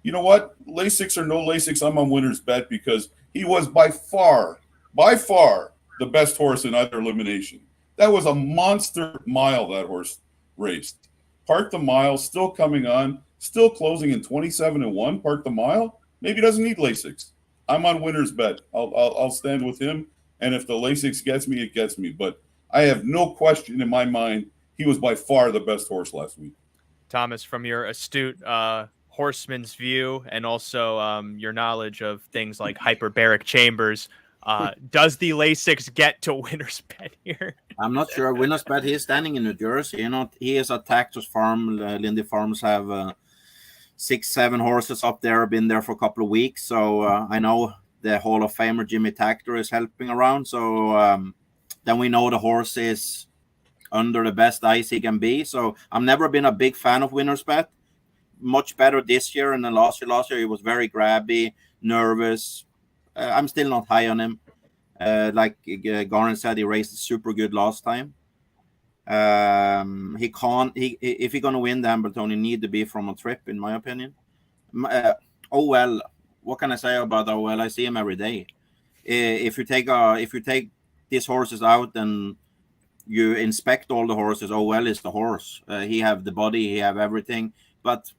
you know what? Lasix or no Lasix, I'm on Winner's Bet because he was by far the best horse in either elimination. That was a monster mile that horse raced. Park the Mile, still coming on, still closing in 27-1. Park the Mile, maybe doesn't need Lasix. I'm on Winner's Bet. I'll stand with him, and if the Lasix gets me, it gets me. But I have no question in my mind he was by far the best horse last week. Thomas, from your astute horseman's view and also your knowledge of things like hyperbaric chambers, does the Lasix get to Winner's Bet here? I'm not sure. Winner's Bet, he is standing in New Jersey. He is at Cactus Farm. Lindy Farms have 6-7 horses up there, been there for a couple of weeks. So I know the Hall of Famer Jimmy Tactor is helping around. So then we know the horse is under the best ice he can be. So I've never been a big fan of Winner's Bet. Much better this year than last year. Last year he was very grabby, nervous. I'm still not high on him. Like Garnet said, he raced super good last time. If he's gonna win the Hambletonian, he need to be from a trip, in my opinion. Oh well, what can I say about Oh Well? I see him every day. If you take these horses out and you inspect all the horses. Oh, well, it's the horse. He have the body, he have everything. But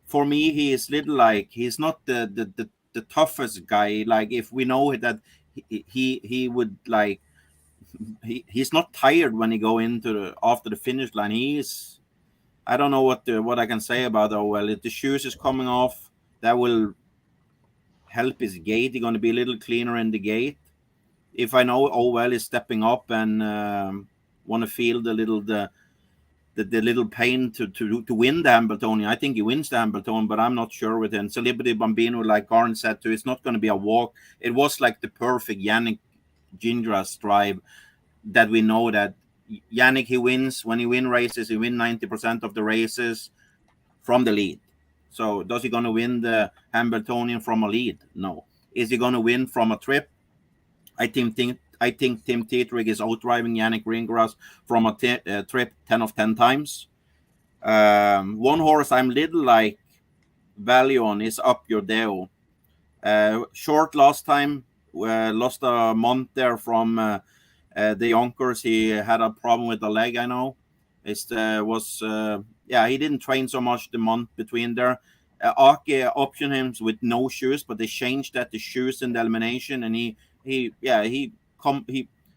for me, he is little like, he's not the toughest guy. Like, if we know that he would like, he's not tired when he go into after the finish line. He's, I don't know what I can say about it. Oh, well, if the shoes is coming off, that will help his gait. He's going to be a little cleaner in the gait. If I know Owell is stepping up and want to feel the little pain to win the Hambletonian, I think he wins the Hambletonian, but I'm not sure with him. Celebrity Bambino, like Garnet said too, it's not going to be a walk. It was like the perfect Yannick Gingras drive that we know that Yannick, he wins. When he win races, he win 90% of the races from the lead. So does he going to win the Hambletonian from a lead? No. Is he going to win from a trip? I think Tim Tetrick is outdriving Yannick Gingras from a trip 10 of 10 times. One horse I'm little like value on is Up Your Deo. Short last time, lost a month there from the Yonkers. He had a problem with the leg, I know. It was he didn't train so much the month between there. Ake optioned him with no shoes, but they changed that the shoes in the elimination, and he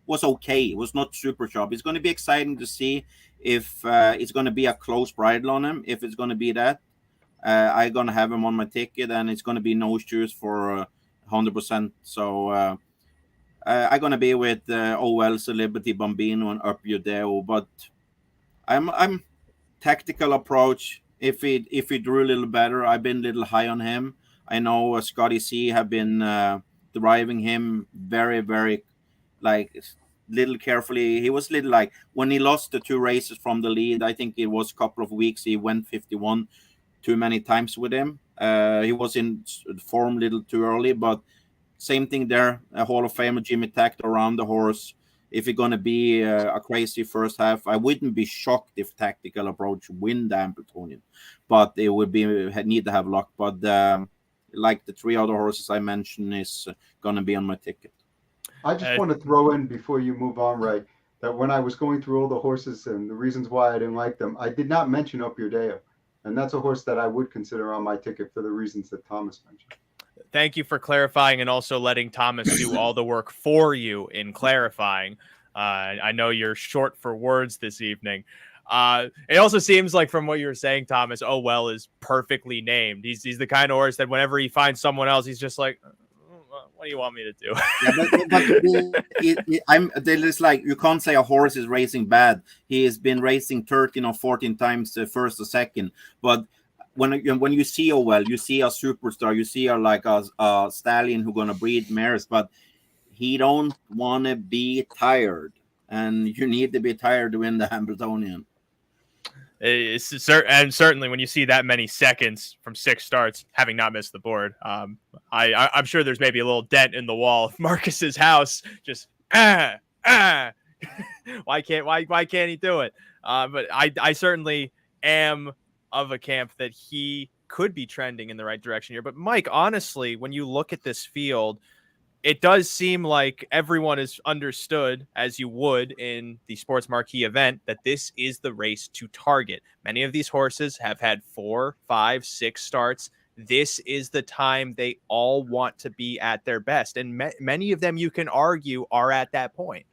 was okay. It was not super sharp. It's going to be exciting to see if it's going to be a close bridle on him. If it's going to be that, I'm going to have him on my ticket, and it's going to be no shoes for 100%. So I'm going to be with OL, Celebrity Bambino, and Up Your Deo. But I'm tactical approach. If he drew a little better, I've been a little high on him. I know Scotty C have been driving him very, very, like, little carefully. He was little like when he lost the 2 races from the lead. I think it was a couple of weeks. He went 51 too many times with him. He was in form a little too early, but same thing there. A Hall of Famer Jimmy tacked around the horse. If it's going to be a crazy first half, I wouldn't be shocked if tactical approach win the Hambletonian, but it would be need to have luck. But like the 3 other horses I mentioned is going to be on my ticket. I just want to throw in before you move on, Ray, that when I was going through all the horses and the reasons why I didn't like them, I did not mention Up Your Deo. And that's a horse that I would consider on my ticket for the reasons that Thomas mentioned. Thank you for clarifying and also letting Thomas do all the work for you in clarifying. I know you're short for words this evening. It also seems like from what you were saying, Thomas, Owell is perfectly named. He's the kind of horse that whenever he finds someone else, he's just like, what do you want me to do? It's like you can't say a horse is racing bad. He has been racing 13 or 14 times first or second. But when you see Owell, you see a superstar. You see a stallion who's gonna breed mares, but he don't want to be tired, and you need to be tired to win the Hambletonian. And certainly when you see that many seconds from 6 starts, having not missed the board, I'm sure there's maybe a little dent in the wall of Marcus's house. Just why can't he do it? But I certainly am of a camp that he could be trending in the right direction here. But Mike, honestly, when you look at this field, it does seem like everyone is understood, as you would in the sports marquee event, that this is the race to target. Many of these horses have had 4, 5, 6 starts. This is the time they all want to be at their best. And many of them, you can argue, are at that point.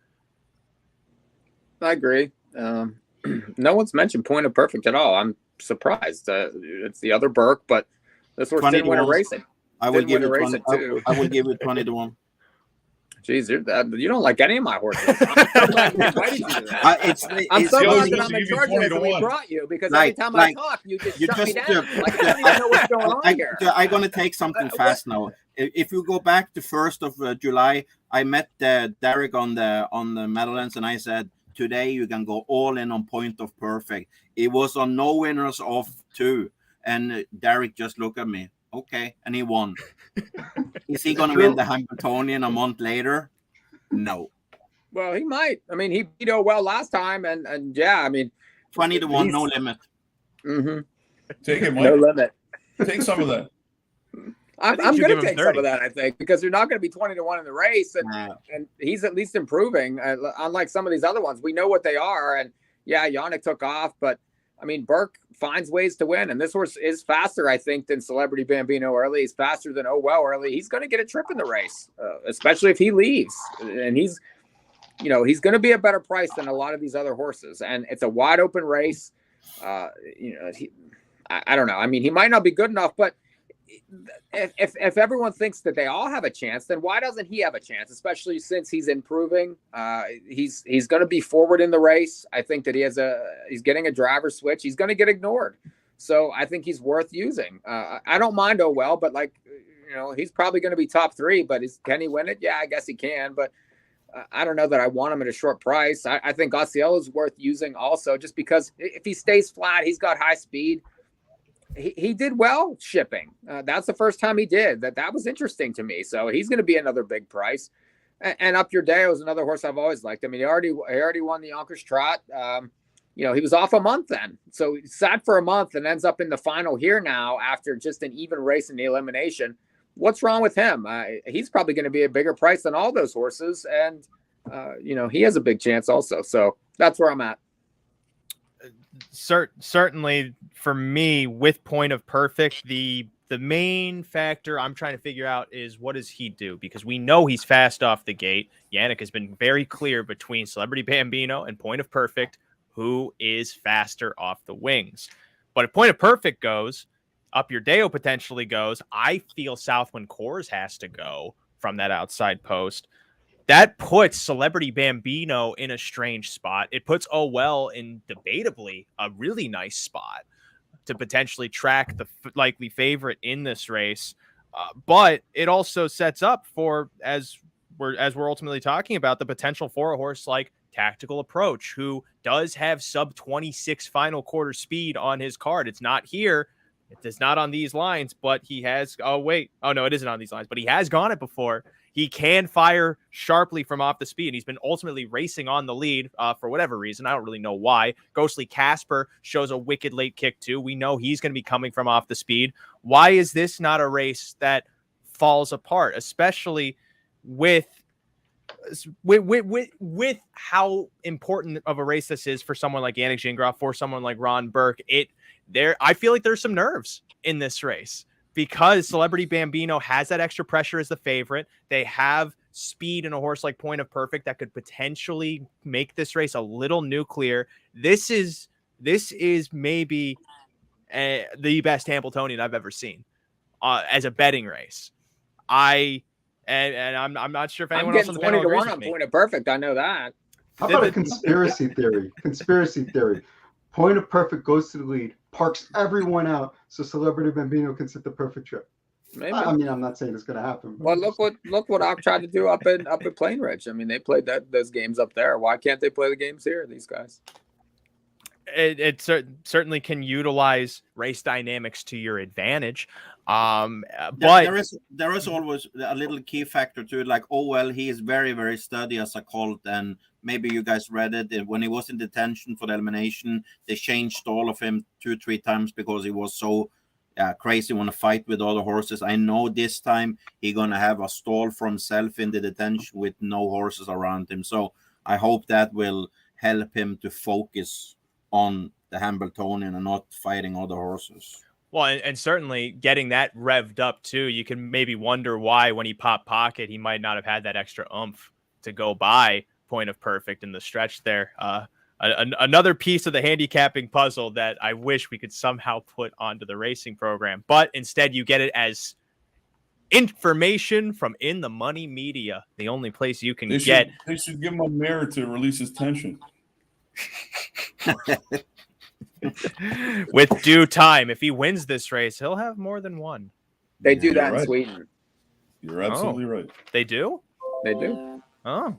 I agree. No one's mentioned Point of Perfect at all. I'm surprised. It's the other Burke, but this horse didn't win a racing. I would give it 20. I would give it 20 to 1. Jeez, you don't like any of my horses. I'm so glad we invited you to that. I'm so glad that I'm in charge of this and we brought you, because every time I talk, you just shut me down. Like, I don't even know what's going on here. I'm going to take something fast now. If you go back to 1st of July, I met Derick on the Meadowlands, and I said, today you can go all in on Point of Perfect. It was on no winners of 2, and Derick just looked at me. Okay, and he won. Is he going to win the Hambletonian a month later? No. Well, he might. I mean, he beat Owell last time, and yeah, I mean, 20 to 1, no limit. Mm-hmm. Take it, Mike. No limit. Take some of that. I'm think you going give to him take 30. some of that, I think, because you're not going to be 20-1 in the race, and he's at least improving. Unlike some of these other ones, we know what they are, and yeah, Yannick took off, but I mean, Burke finds ways to win, and this horse is faster, I think, than Celebrity Bambino early. He's faster than Oh Well early. He's going to get a trip in the race, especially if he leaves, and he's going to be a better price than a lot of these other horses, and it's a wide open race. I don't know. I mean, he might not be good enough, but if everyone thinks that they all have a chance, then why doesn't he have a chance? Especially since he's improving. He's going to be forward in the race. I think that he's getting a driver switch. He's going to get ignored. So I think he's worth using. I don't mind Oh Well, but he's probably going to be top 3, but can he win it? Yeah, I guess he can, but I don't know that I want him at a short price. I think Osceola is worth using also, just because if he stays flat, he's got high speed. He did well shipping. That's the first time he did. That was interesting to me. So he's going to be another big price. And Up Your Deo is another horse I've always liked. I mean, he already won the Yonkers Trot. He was off a month then. So he sat for a month and ends up in the final here now after just an even race in the elimination. What's wrong with him? He's probably going to be a bigger price than all those horses. And, he has a big chance also. So that's where I'm at. Certainly for me, with Point of Perfect, the main factor I'm trying to figure out is what does he do? Because we know he's fast off the gate. Yannick has been very clear between Celebrity Bambino and Point of Perfect, who is faster off the wings. But if Point of Perfect goes, Up Your Deo potentially goes, I feel Southwind Coors has to go from that outside post. That puts Celebrity Bambino in a strange spot. It puts Oh Well in debatably a really nice spot to potentially track the likely favorite in this race. But it also sets up for, as we're ultimately talking about, the potential for a horse like Tactical Approach, who does have sub 26 final quarter speed on his card. It's not here. It is not on these lines, but he has. Oh, wait. Oh, no, it isn't on these lines, but he has gone it before. He can fire sharply from off the speed. He's been ultimately racing on the lead for whatever reason. I don't really know why. Ghostly Casper shows a wicked late kick too. We know he's going to be coming from off the speed. Why is this not a race that falls apart, especially with how important of a race this is for someone like Yannick Gingras, for someone like Ron Burke? I feel like there's some nerves in this race, because Celebrity Bambino has that extra pressure as the favorite. They have speed in a horse like Point of Perfect that could potentially make this race a little nuclear. This is maybe the best Hambletonian I've ever seen as a betting race. I'm not sure if anyone else on the panel agrees with me. 20-1 on Point of Perfect. I know that. How about a conspiracy theory? Conspiracy theory. Point of Perfect goes to the lead, parks everyone out, so Celebrity Bambino can sit the perfect trip. Maybe. I mean, I'm not saying it's going to happen. Well, look what Ock tried to do up at Plain Ridge. I mean, they played those games up there. Why can't they play the games here? These guys. It certainly can utilize race dynamics to your advantage. But there is always a little key factor to it. Like, Oh Well, he is very, very steady as a colt, and maybe you guys read it. When he was in detention for the elimination, they changed all of him 2-3 times because he was so crazy want to fight with other horses. I know this time he's gonna have a stall for himself in the detention with no horses around him. So I hope that will help him to focus on the Hambletonian and not fighting other horses. Well, and certainly getting that revved up too, you can maybe wonder why when he popped pocket, he might not have had that extra oomph to go by Point of Perfect in the stretch there. Another piece of the handicapping puzzle that I wish we could somehow put onto the racing program, but instead you get it as information from In the Money Media, the only place you can get. They should give him a mirror to release his tension. With due time, if he wins this race, he'll have more than one. They do that right. in Sweden. You're absolutely right. They do? They do. Oh.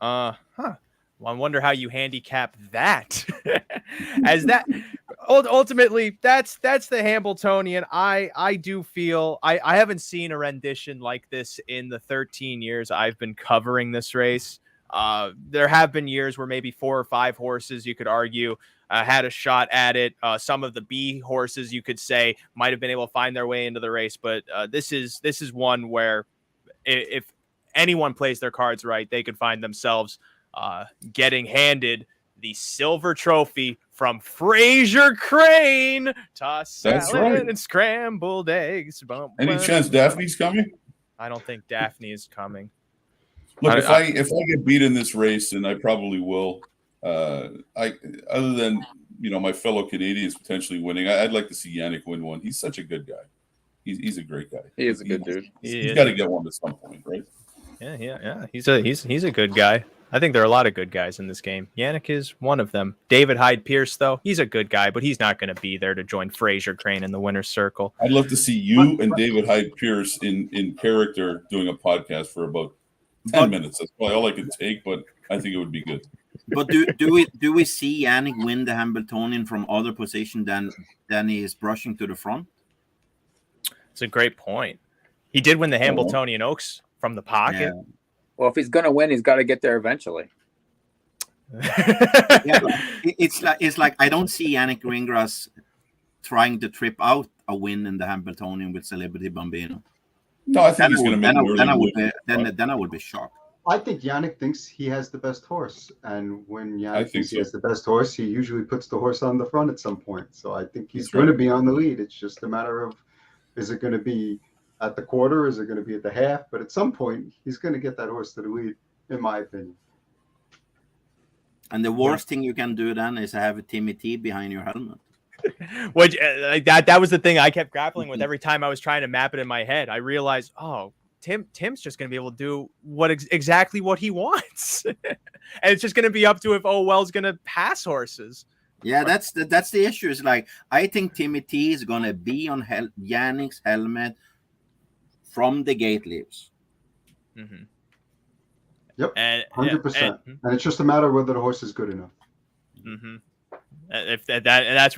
Huh. Well, I wonder how you handicap that. As that ultimately, that's the Hambletonian. I do feel I haven't seen a rendition like this in the 13 years I've been covering this race. There have been years where maybe 4 or 5 horses, you could argue, had a shot at it. Some of the B horses, you could say, might have been able to find their way into the race, but this is one where if anyone plays their cards right, they could find themselves getting handed the silver trophy from Fraser Crane. Toss That's salad right. and scrambled eggs. Any chance Daphne's coming? I don't think Daphne is coming. Look, if I get beat in this race, and I probably will, other than my fellow Canadians potentially winning, I'd like to see Yannick win one. He's such a good guy. He's a great guy. He is a good dude. He's got to get one at some point, right? Yeah. He's a good guy. I think there are a lot of good guys in this game. Yannick is one of them. David Hyde Pierce, though, he's a good guy, but he's not going to be there to join Fraser Crane in the winner's circle. I'd love to see you and David Hyde Pierce in character doing a podcast for about 10 minutes. That's probably all I could take, but I think it would be good. But do we see Yannick win the Hambletonian from other position than he is brushing to the front? It's a great point. He did win the Hambletonian Oaks from the pocket. Yeah. Well, if he's gonna win, he's got to get there eventually. It's like I don't see Yannick Ringras trying to trip out a win in the Hambletonian with Celebrity Bambino. No, I think he's going to make then I would be shocked. I think Yannick thinks he has the best horse, and when Yannick thinks so. he has the best horse, he usually puts the horse on the front at some point. So I think he's That's going to right. be on the lead. It's just a matter of, is it going to be at the quarter? Is it going to be at the half? But at some point, he's going to get that horse to the lead, in my opinion. And the worst thing you can do then is have a Timmy T behind your helmet. Which that was the thing I kept grappling with every time I was trying to map it in my head. I realized, Tim's just going to be able to do exactly what he wants. And it's just going to be up to if Owell's going to pass horses. Yeah, that's the issue. It's like, I think Timmy T is going to be on Yannick's helmet from the gate leaves. Mm-hmm. Yep, and 100%. And it's just a matter of whether the horse is good enough. Mm-hmm. That's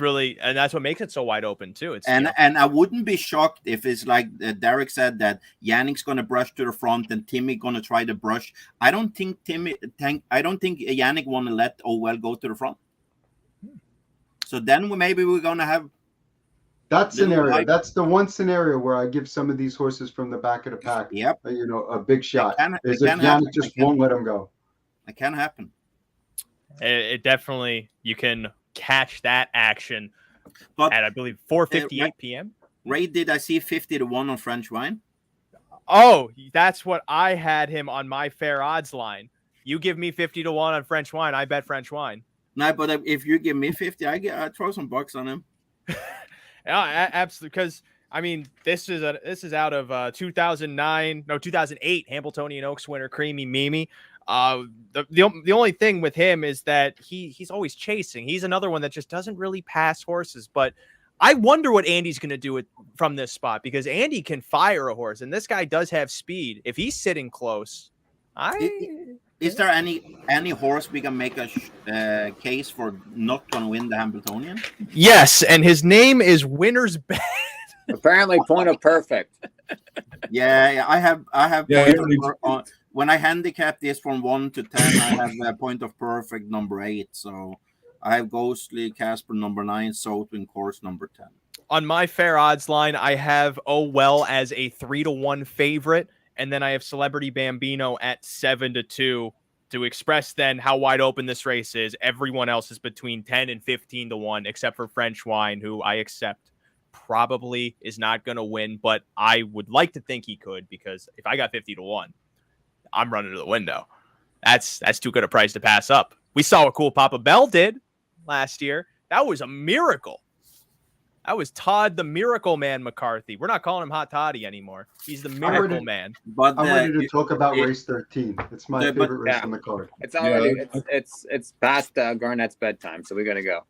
what makes it so wide open too. And I wouldn't be shocked if it's like Derick said, that Yannick's going to brush to the front and Timmy going to try to brush. I don't think Yannick want to let Owell go to the front. So then maybe we're going to have that scenario. That's the one scenario where I give some of these horses from the back of the pack, a big shot. Is if Yannick just won't let them go. It can happen. It definitely, you can catch that action at, I believe, 4:58 p.m. Ray, did I see 50-1 on French Wine? Oh, that's what I had him on my fair odds line. You give me 50-1 on French Wine, I bet French Wine. No, but if you give me 50, I throw some bucks on him. Yeah, absolutely. Because I mean, this is out of 2008 Hambletonian Oaks winner Creamy Mimi. The only thing with him is that he's always chasing. He's another one that just doesn't really pass horses. But I wonder what Andy's going to do from this spot, because Andy can fire a horse, and this guy does have speed. If he's sitting close, is there any horse we can make a case for not going to win the Hambletonian? Yes, and his name is Winner's Bet. Apparently, Point of Perfect. Yeah, I have. Yeah, when I handicap this from 1 to 10, I have a Point of Perfect number 8. So I have Ghostly Casper number 9, Sotwin Course number 10. On my fair odds line, I have Owell as a 3-1 favorite, and then I have Celebrity Bambino at 7-2 to express then how wide open this race is. Everyone else is between 10 and 15-1, except for French Wine, who I accept probably is not going to win, but I would like to think he could, because if I got 50-1, I'm running to the window. That's too good a price to pass up. We saw what Cool Papa Bell did last year. That was a miracle. That was Todd the Miracle Man McCarthy. We're not calling him Hot Toddy anymore. He's the Miracle Man. But I'm ready to talk about race 13. It's my favorite race on the card. It's already it's past Garnet's bedtime, so we gotta go.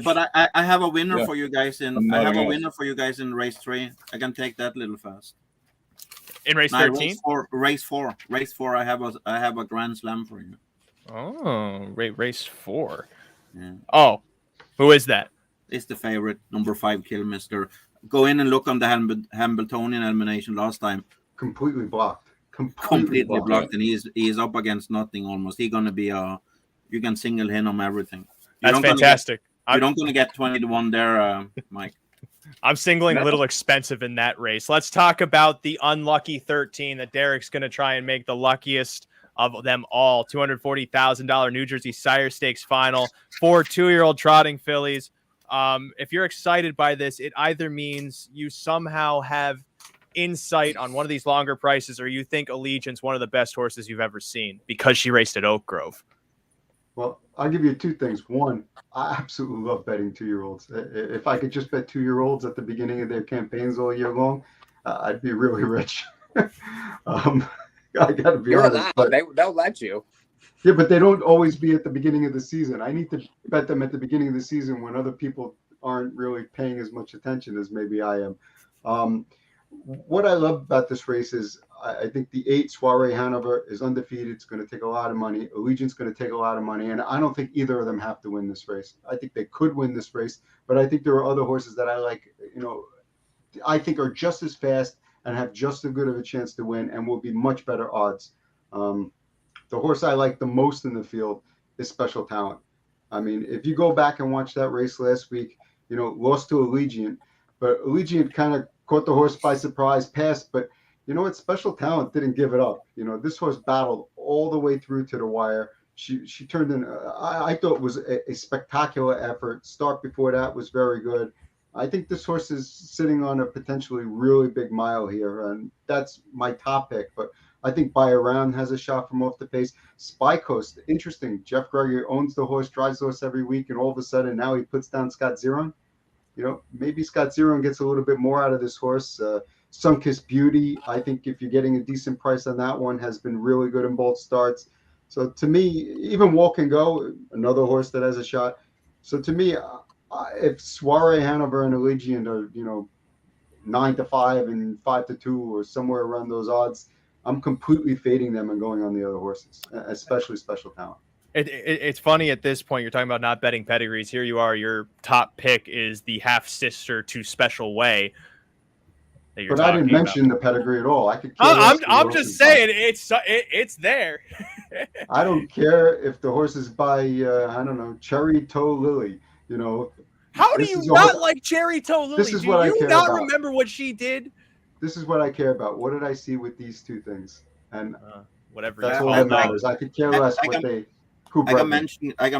But I have a winner for you guys in. I have a winner for you guys in race 3. I can take that a little fast. In race 13? Race 4. I have a Grand Slam for you. Oh, race 4. Yeah. Oh, who is that? It's the favorite, number 5, Killmister. Go in and look on the Hambletonian elimination last time. Completely blocked. Completely blocked, and he's up against nothing almost. He's gonna be you can single him on everything. That's fantastic. You're not going to get 20-1 there, Mike. I'm singling a little expensive in that race. Let's talk about the unlucky 13 that Derick's going to try and make the luckiest of them all. $240,000 New Jersey Sire Stakes final for 2-year-old trotting fillies. If you're excited by this, it either means you somehow have insight on one of these longer prices, or you think Allegiant's one of the best horses you've ever seen because she raced at Oak Grove. Well, I'll give you two things. One, I absolutely love betting 2-year-olds. If I could just bet 2-year-olds at the beginning of their campaigns all year long, I'd be really rich. I got to be honest. But they'll let you. Yeah, but they don't always be at the beginning of the season. I need to bet them at the beginning of the season when other people aren't really paying as much attention as maybe I am. What I love about this race is I think the 8 Soiree Hanover is undefeated. It's going to take a lot of money. Allegiant's going to take a lot of money. And I don't think either of them have to win this race. I think they could win this race, but I think there are other horses that I like, I think are just as fast and have just as good of a chance to win and will be much better odds. The horse I like the most in the field is Special Talent. I mean, if you go back and watch that race last week, lost to Allegiant, but Allegiant kind of caught the horse by surprise, passed, but you know what? Special Talent didn't give it up. This horse battled all the way through to the wire. She turned in, I thought it was a spectacular effort. Start before that was very good. I think this horse is sitting on a potentially really big mile here, and that's my top pick. But I think By Around has a shot from off the pace. Spy Coast, interesting. Jeff Gregory owns the horse, drives the horse every week, and all of a sudden now he puts down Scott Zeron. Maybe Scott Zeron gets a little bit more out of this horse. Sunkissed Beauty, I think if you're getting a decent price on that one, has been really good in both starts. So to me, even Walk and Go, another horse that has a shot. So to me, if Soiree Hanover and Allegiant are 9-5 and 5-2 or somewhere around those odds, I'm completely fading them and going on the other horses, especially Special Talent. It's funny at this point, you're talking about not betting pedigrees. Here you are, your top pick is the half-sister to Special Way. But I didn't mention the pedigree at all. I could. I'm just saying it's there. I don't care if the horse is by Cherry Toe Lily. How do you not like Cherry Toe Lily? This is what I care about. Do you not remember what she did? This is what I care about. What did I see with these two things? And whatever. That's all that matters. I could care less what they. I got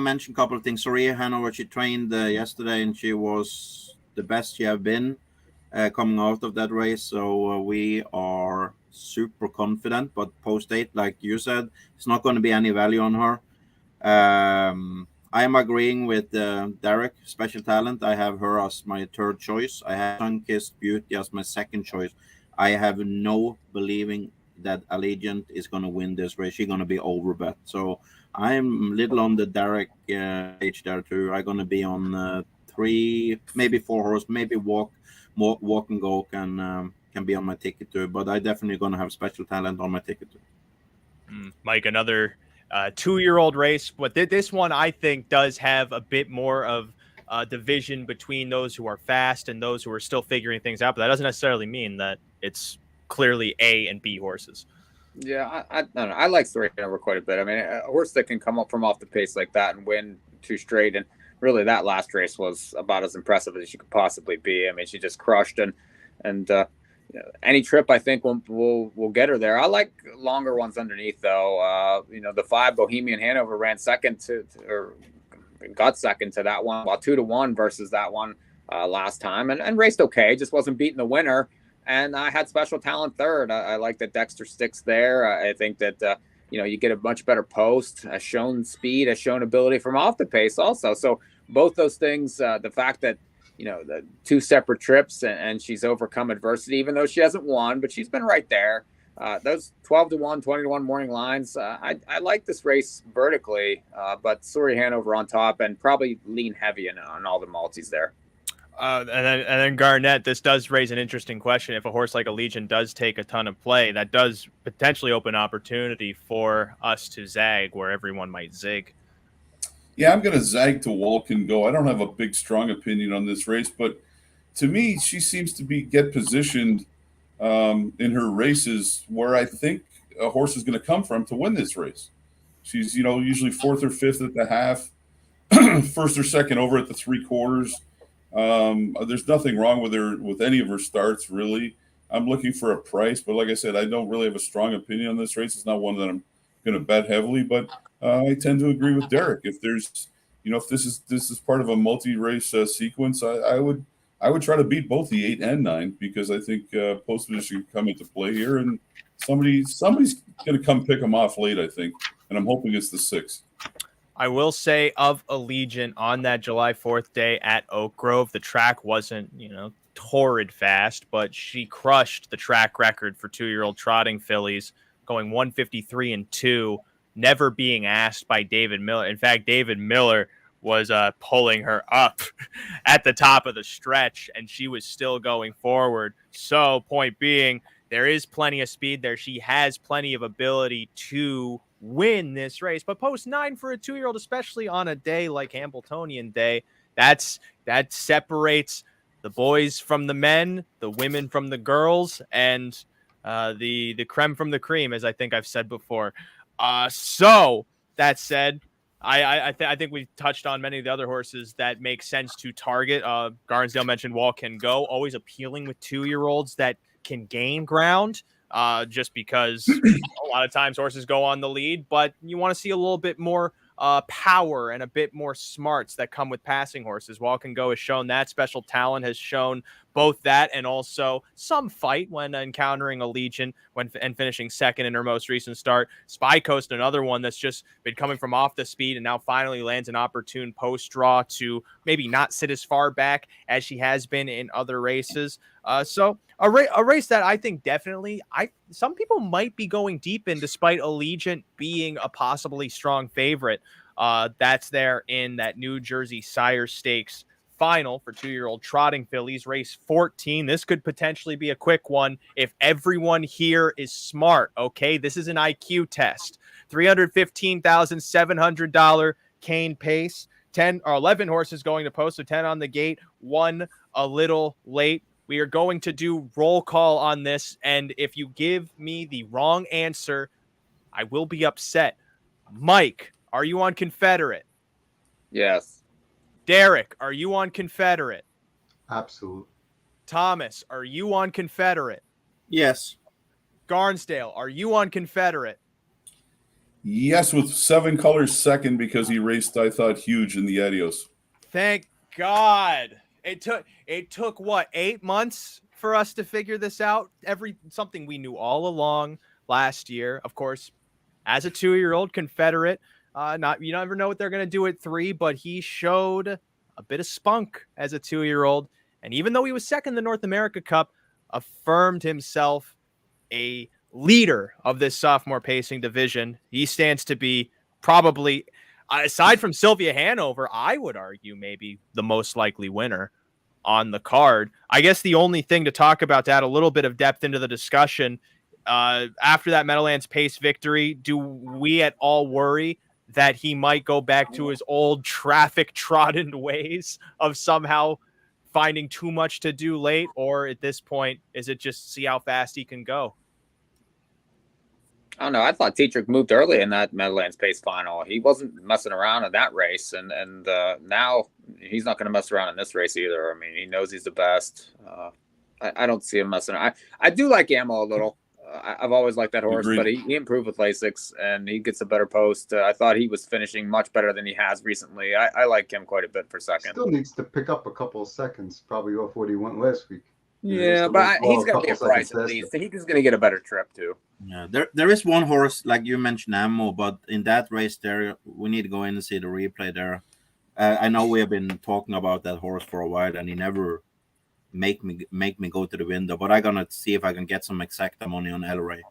mentioned a couple of things. Soiree Hanover, she trained yesterday, and she was the best she have been coming out of that race. So we are super confident. But post-8, like you said, it's not going to be any value on her. I am agreeing with Derick. Special Talent, I have her as my third choice. I have Sunkissed Beauty as my second choice. I have no believing that Allegiant is going to win this race. She's going to be overbet. So I'm a little on the Derick age there too. I'm going to be on 3, maybe 4 horse, maybe Walk and Go can be on my ticket too. But I definitely going to have Special Talent on my ticket too. Mike, another 2-year-old race, but this one I think does have a bit more of division between those who are fast and those who are still figuring things out. But that doesn't necessarily mean that it's clearly A and B horses. Yeah, I don't know. I like Soiree Hanover quite a bit. I mean, a horse that can come up from off the pace like that and win 2 straight, and really that last race was about as impressive as she could possibly be. I mean, she just crushed, and any trip I think will get her there. I like longer ones underneath though. The 5 Bohemian Hanover ran got second to that one, while 2-1 versus that one last time, and raced okay, just wasn't beating the winner. And I had Special Talent third. I like that Dexter sticks there. I think that you get a much better post, has shown speed, has shown ability from off the pace also. So both those things, the fact that the 2 separate trips and she's overcome adversity, even though she hasn't won, but she's been right there. Those 12-1, 20-1 morning lines, I like this race vertically, but Soiree Hanover on top and probably lean heavy on all the multis there. And then Garnet, this does raise an interesting question. If a horse like Allegiant does take a ton of play, that does potentially open opportunity for us to zag where everyone might zig. Yeah, I'm going to zag to Walk and Go. I don't have a big, strong opinion on this race, but to me, she seems to get positioned in her races where I think a horse is going to come from to win this race. She's, usually 4th or 5th at the half. first or second over at the 3/4. There's nothing wrong with her with any of her starts, really. I'm looking for a price, but like I said, I don't really have a strong opinion on this race. It's not one that I'm going to bet heavily, but I tend to agree with Derick. If there's, if this is part of a multi-race sequence, I would try to beat both the 8 and 9 because I think post position can come into play here, and somebody's going to come pick them off late, I think, and I'm hoping it's the 6. I will say of Allegiant on that July 4th day at Oak Grove, the track wasn't, torrid fast, but she crushed the track record for 2-year-old trotting fillies, going 153-2, never being asked by David Miller. In fact, David Miller was pulling her up at the top of the stretch, and she was still going forward. So, point being, there is plenty of speed there. She has plenty of ability to win this race, but post 9 for a 2-year-old, especially on a day like Hambletonian Day, that separates the boys from the men, the women from the girls, and the creme from the cream, as I think I've said before. So that said, I think we touched on many of the other horses that make sense to target. Barnsdale mentioned Wall Can Go, always appealing with 2-year-olds that can gain ground. Just because a lot of times horses go on the lead, but you want to see a little bit more power and a bit more smarts that come with passing horses. Walk and Go has shown that. Special Talent has shown both that and also some fight when encountering Allegiant and finishing second in her most recent start. Spy Coast, another one that's just been coming from off the speed and now finally lands an opportune post draw to maybe not sit as far back as she has been in other races. So a race that I think definitely some people might be going deep in, despite Allegiant being a possibly strong favorite. That's there in that New Jersey Sire Stakes final for 2-year-old trotting fillies, race 14. This could potentially be a quick one if everyone here is smart. Okay, this is an IQ test. $315,700 cane pace. 10 or 11 horses going to post, so 10 on the gate. 1 a little late. We are going to do roll call on this, and if you give me the wrong answer, I will be upset. Mike, are you on Confederate? Yes. Derick, are you on Confederate? Absolutely. Thomas, are you on Confederate? Yes. Barnsdale, are you on Confederate? Yes, with 7 colors second because he raced, I thought, huge in the Adios. Thank God. It took what, 8 months for us to figure this out? Something we knew all along last year. Of course, as a 2-year-old Confederate, you never know what they're going to do at 3, but he showed a bit of spunk as a 2-year-old, and even though he was second in the North America Cup, affirmed himself a leader of this sophomore pacing division. He stands to be probably, aside from Sylvia Hanover, I would argue maybe the most likely winner on the card. I guess the only thing to talk about to add a little bit of depth into the discussion, after that Meadowlands pace victory, do we at all worry that he might go back to his old traffic trodden ways of somehow finding too much to do late? Or at this point, is it just see how fast he can go? I don't know. I thought Dietrich moved early in that Meadowlands pace final. He wasn't messing around in that race, and now he's not going to mess around in this race either. I mean, he knows he's the best. I don't see him messing around. I do like Ammo a little. I've always liked that horse, Agreed. but he improved with Lasix, and he gets a better post. I thought he was finishing much better than he has recently. I like him quite a bit for second. Still needs to pick up a couple of seconds, probably off what he went last week. Yeah, but he's going to be a price at least. He's going to get a better trip too. Yeah, there is one horse, like you mentioned, Ammo, but in that race there, we need to go in and see the replay there. I know we have been talking about that horse for a while, and he never make me go to the window, but I'm gonna see if I can get some exacta money on El Rey.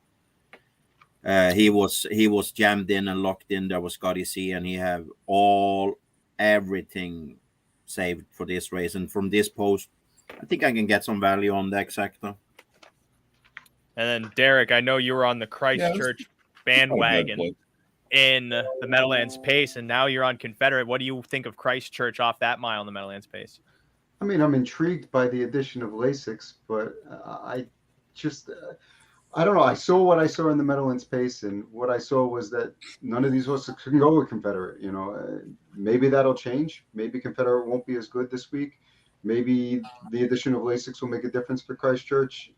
He was jammed in and locked in. There was Scotty C, and he have everything saved for this race. And from this post, I think I can get some value on the exacta. And then Derick, I know you were on the Christchurch bandwagon in the Meadowlands pace, and now you're on Confederate. What do you think of Christchurch off that mile in the Meadowlands pace? I mean, I'm intrigued by the addition of Lasix, but I just I don't know. I saw what I saw in the Meadowlands pace, and what I saw was that none of these horses can go with Confederate. Maybe that'll change. Maybe Confederate won't be as good this week. Maybe the addition of Lasix will make a difference for Christchurch.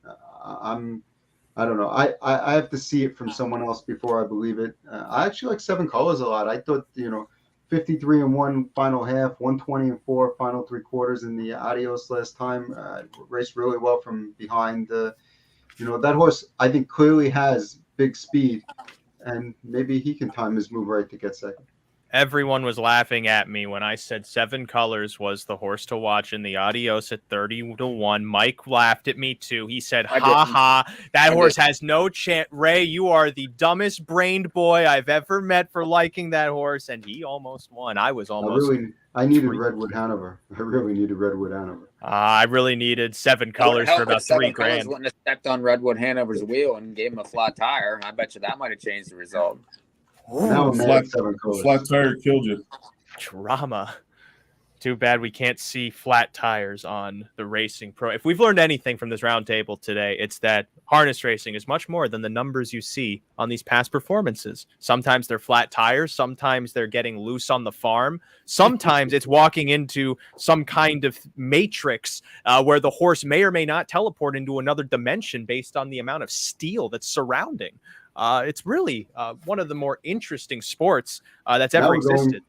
I don't know. I have to see it from someone else before I believe it. I actually like Seven Colors a lot. I thought 53-1 final half, 120-4 final 3/4 in the Adios last time. Raced really well from behind. That horse, I think, clearly has big speed, and maybe he can time his move right to get second. Everyone was laughing at me when I said Seven Colors was the horse to watch in the Adios at 30-1. Mike laughed at me too. He said, ha, that horse has no chance. Ray, you are the dumbest brained boy I've ever met for liking that horse. And he almost won. I was almost. I needed Redwood Hanover. I really needed Redwood Hanover. I really needed Seven Colors for about $3,000. Wouldn't have stepped on Redwood Hanover's wheel and gave him a flat tire. I bet you that might have changed the result. Now flat tire killed you. Drama. Too bad we can't see flat tires on the Racing Pro. If we've learned anything from this roundtable today, it's that harness racing is much more than the numbers you see on these past performances. Sometimes they're flat tires. Sometimes they're getting loose on the farm. Sometimes it's walking into some kind of matrix where the horse may or may not teleport into another dimension based on the amount of steel that's surrounding. It's really one of the more interesting sports that's ever existed.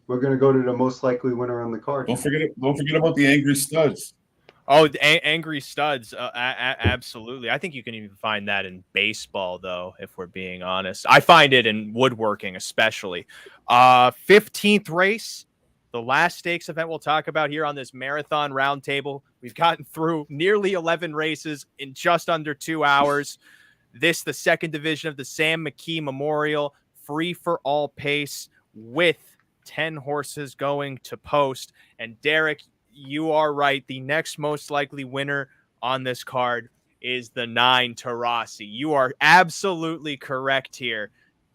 We're going to go to the most likely winner on the card. Don't forget about the Angry Studs. Oh, the Angry Studs. Absolutely. I think you can even find that in baseball, though, if we're being honest. I find it in woodworking, especially. 15th race, the last stakes event we'll talk about here on this marathon roundtable. We've gotten through nearly 11 races in just under 2 hours. This, the second division of the Sam McKee Memorial, free for all pace with 10 horses going to post. And Derick, you are right. The next most likely winner on this card is the 9 Tarasi. You are absolutely correct here.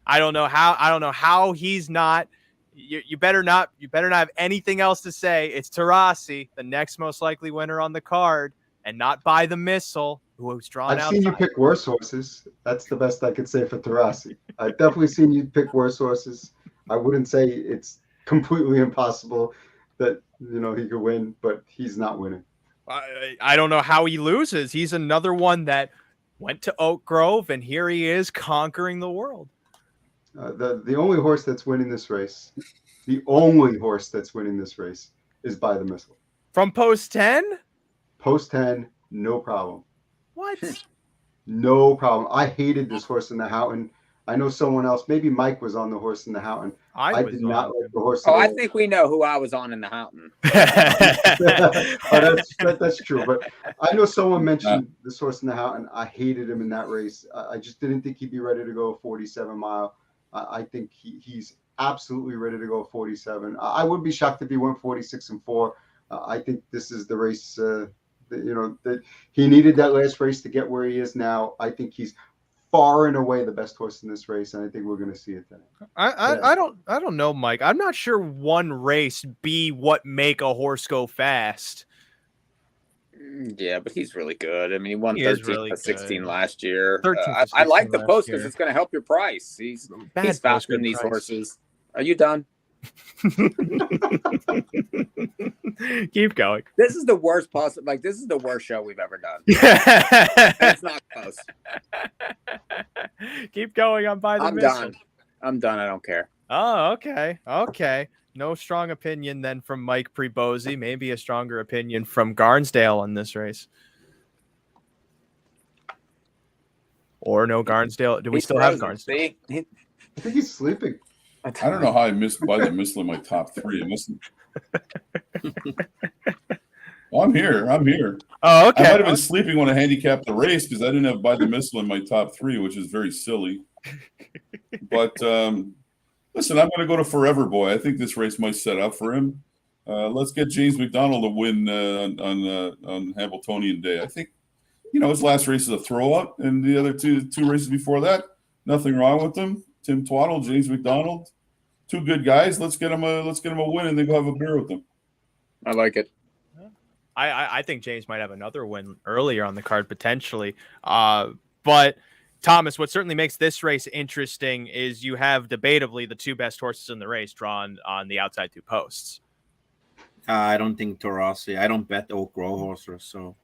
I don't know how he's not. You better not have anything else to say. It's Tarasi, the next most likely winner on the card, and not by the missile. Who's drawn out? I've seen you pick worse horses. That's the best I could say for Tarasi. I've definitely seen you pick worse horses. I wouldn't say it's completely impossible that he could win, but he's not winning. I don't know how he loses. He's another one that went to Oak Grove, and here he is conquering the world. The only horse that's winning this race, is By the Missile. From post 10? Post 10, no problem. What? No problem. I hated this horse in the Houghton. I know someone else. Maybe Mike was on the horse in the Houghton. I did not like the horse. I think we know who I was on in the Houghton. That's true. But I know someone mentioned this horse in the Houghton. I hated him in that race. I just didn't think he'd be ready to go a 47-mile. I think he's absolutely ready to go a 47. I would be shocked if he went 46-4. I think this is the race. That he needed that last race to get where he is now. I think he's far and away the best horse in this race, and I think we're going to see it today. I don't know, Mike. I'm not sure one race be what make a horse go fast. Yeah, but he's really good. I mean, he won 13-16 last year. 13-16 I like the post year. because it's going to help your price. He's faster than these horses. Are you done? Keep going. This is the worst possible. This is the worst show we've ever done. It's not close. Keep going. I'm by the missile. I'm done. I don't care. Oh, okay. No strong opinion then from Mike Pribozie. Maybe a stronger opinion from Barnsdale on this race. Or no Barnsdale. Do we still have Barnsdale? I think he's sleeping. I don't know how I missed By the Missile in my top 3. I mustn't. I'm here. Oh, okay. I might have been sleeping when I handicapped the race because I didn't have By the Missile in my top 3, which is very silly. But listen, I'm going to go to Forever Boy. I think this race might set up for him. Let's get James McDonald to win on Hambletonian Day. I think, his last race is a throw-up, and the other two races before that, nothing wrong with them. Tim Twaddle, James McDonald, 2 good guys. Let's get them a win, and then go have a beer with them. I like it. I think James might have another win earlier on the card potentially. But Thomas, what certainly makes this race interesting is you have debatably the two best horses in the race drawn on the outside two posts. I don't think Taurasi. I don't bet Oak Grove horses, so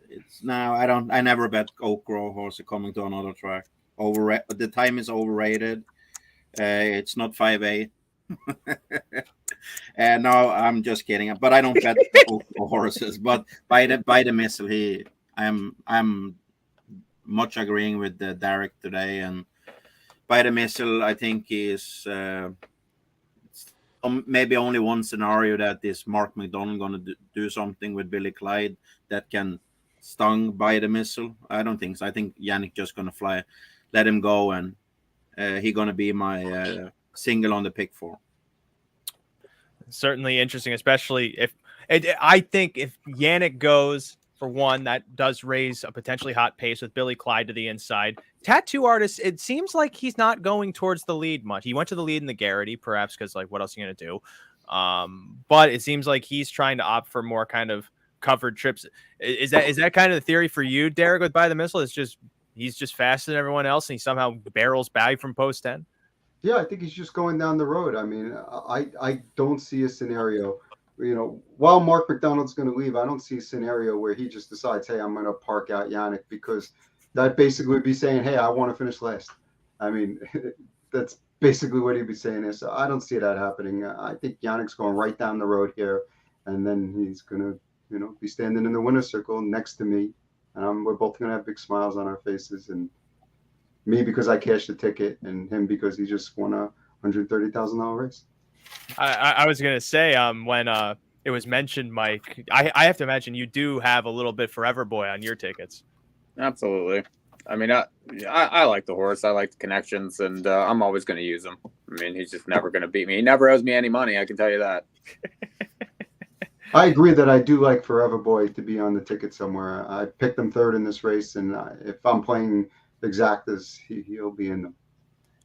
it's now I never bet Oak Grove horses coming to another track. The time is overrated. It's not 5'8". And no, I'm just kidding. But I don't bet Oak Grove horses. But by the missile, I'm much agreeing with Derick today, and by the missile, I think is maybe only one scenario that is Mark McDonald going to do something with Billy Clyde that can stung by the missile. I don't think so. I think Yannick just going to fly, let him go, and he going to be my single on the pick 4. Certainly interesting, especially if I think if Yannick goes, for one, that does raise a potentially hot pace with Billy Clyde to the inside. Tattoo Artist, it seems like he's not going towards the lead much. He went to the lead in the Garrity, perhaps because, like, what else are you going to do? But it seems like he's trying to opt for more kind of covered trips. Is that kind of the theory for you, Derick, with By the Missile? It's just he's just faster than everyone else, and he somehow barrels by from post 10? Yeah, I think he's just going down the road. I mean, I don't see a scenario, while Mark McDonald's going to leave, I don't see a scenario where he just decides, hey, I'm going to park out Yannick, because that basically would be saying, hey, I want to finish last. I mean, that's basically what he'd be saying there. So I don't see that happening. I think Yannick's going right down the road here, and then he's going to, be standing in the winner's circle next to me, and we're both going to have big smiles on our faces, and me because I cashed the ticket, and him because he just won a $130,000 race. I was going to say, when it was mentioned, Mike, I have to imagine you do have a little bit Forever Boy on your tickets. Absolutely. I mean, I like the horse. I like the connections, and I'm always going to use him. I mean, he's just never going to beat me. He never owes me any money, I can tell you that. I agree that I do like Forever Boy to be on the ticket somewhere. I picked him third in this race, and if I'm playing exactas, he'll be in them.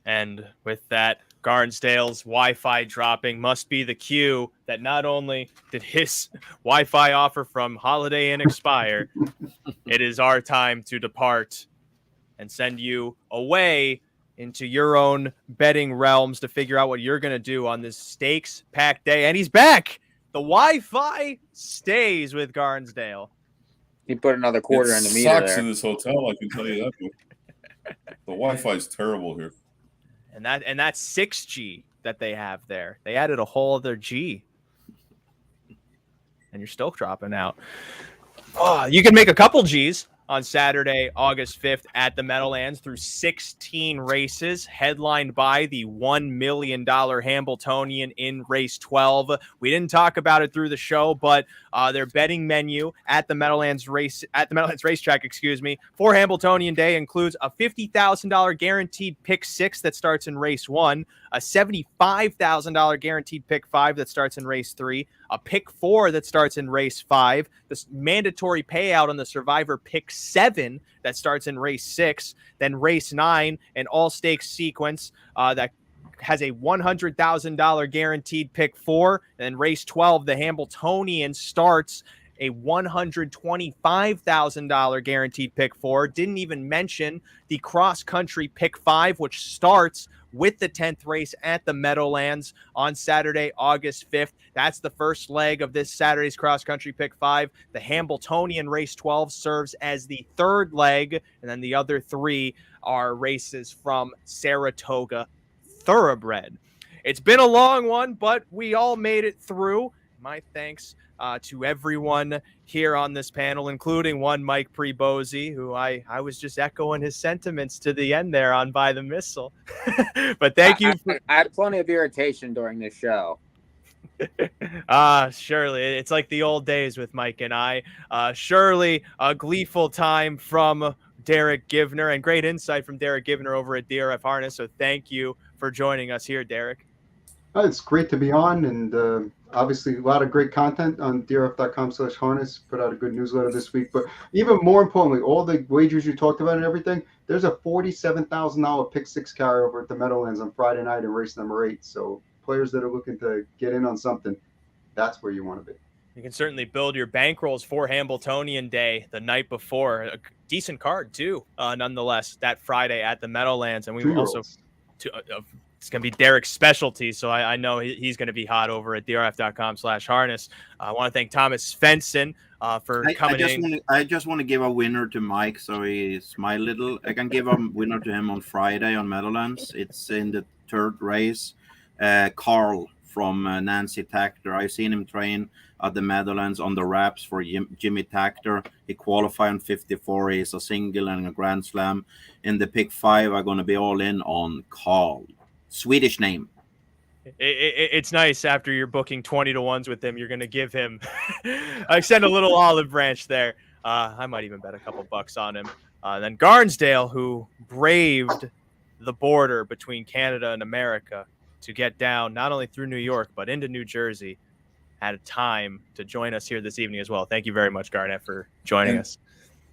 And with that, Barnsdale's Wi-Fi dropping must be the cue that not only did his Wi-Fi offer from Holiday Inn expire, it is our time to depart and send you away into your own betting realms to figure out what you're going to do on this stakes-packed day. And he's back! The Wi-Fi stays with Barnsdale. He put another quarter in the meter sucks there. in this hotel, I can tell you that. The Wi-Fi is terrible here. And that's 6G that they have there. They added a whole other G. And you're still dropping out. Oh, you can make a couple Gs on Saturday, August 5th at the Meadowlands through 16 races, headlined by the $1 million Hambletonian in race 12. We didn't talk about it through the show, but their betting menu at the Meadowlands racetrack, for Hambletonian Day includes a $50,000 guaranteed pick 6 that starts in race 1, a $75,000 guaranteed pick 5 that starts in race 3, a pick 4 that starts in race 5, this mandatory payout on the Survivor pick 7 that starts in race 6, then race 9, an all stakes sequence that has a $100,000 guaranteed pick 4, and then race 12, the Hambletonian starts a $125,000 guaranteed pick 4. Didn't even mention the cross country pick 5, which starts with the 10th race at the Meadowlands on Saturday, August 5th. That's the first leg of this Saturday's cross country pick 5. The Hambletonian race 12 serves as the third leg, and then the other 3 are races from Saratoga Thoroughbred. It's been a long one, but we all made it through. My thanks to everyone here on this panel, including one Mike Pribozie, who I was just echoing his sentiments to the end there on By the Missile. But thank you. I had plenty of irritation during this show. Surely. It's like the old days with Mike and I. Surely a gleeful time from Derick Giwner, and great insight from Derick Giwner over at DRF Harness. So thank you for joining us here, Derick. It's great to be on, and obviously a lot of great content on drf.com/harness. Put out a good newsletter this week, but even more importantly, all the wagers you talked about and everything, there's a $47,000 pick 6 carryover at the Meadowlands on Friday night in race number 8. So players that are looking to get in on something, that's where you want to be. You can certainly build your bankrolls for Hambletonian Day the night before. A decent card too, nonetheless. That Friday at the Meadowlands, and we also it's going to be Derick's specialty, so I know he's going to be hot over at drf.com/harness. I want to thank Thomas Svensen for coming in. I just want to give a winner to Mike, so he's my little. I can give a winner to him on Friday on Meadowlands. It's in the third race. Carl from Nancy Tactor. I've seen him train at the Meadowlands on the wraps for Jimmy Tactor. He qualified on 54. He's a single and a Grand Slam. In the pick 5, I'm going to be all in on Carl. Swedish name. It's nice after you're booking 20 to 1s with him. You're going to give him, I send a little olive branch there. I might even bet a couple bucks on him. Then Barnsdale, who braved the border between Canada and America to get down not only through New York, but into New Jersey, had a time to join us here this evening as well. Thank you very much, Garnet, for joining us.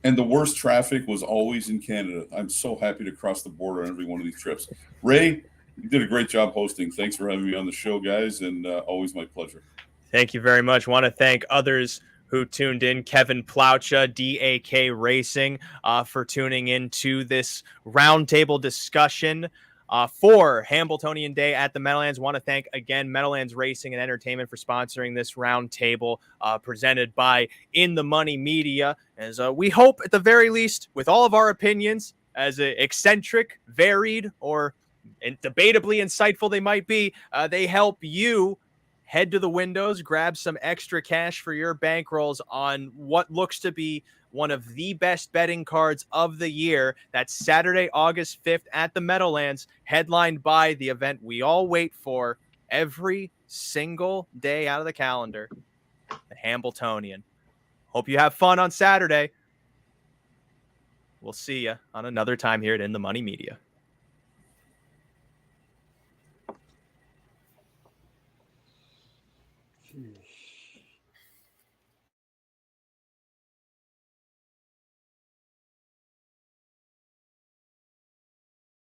And the worst traffic was always in Canada. I'm so happy to cross the border on every one of these trips. Ray, you did a great job hosting. Thanks for having me on the show, guys, and always my pleasure. Thank you very much. Want to thank others who tuned in. Kevin Plaucha, DAK Racing, for tuning in to this roundtable discussion for Hambletonian Day at the Meadowlands. Want to thank again Meadowlands Racing and Entertainment for sponsoring this roundtable presented by In the Money Media. As we hope, at the very least, with all of our opinions, as eccentric, varied, or debatably insightful they might be, they help you head to the windows, grab some extra cash for your bankrolls on what looks to be one of the best betting cards of the year. That's Saturday, August 5th at the Meadowlands, headlined by the event we all wait for every single day out of the calendar, the Hambletonian. Hope you have fun on Saturday. We'll see you on another time here at In the Money Media. Jeez.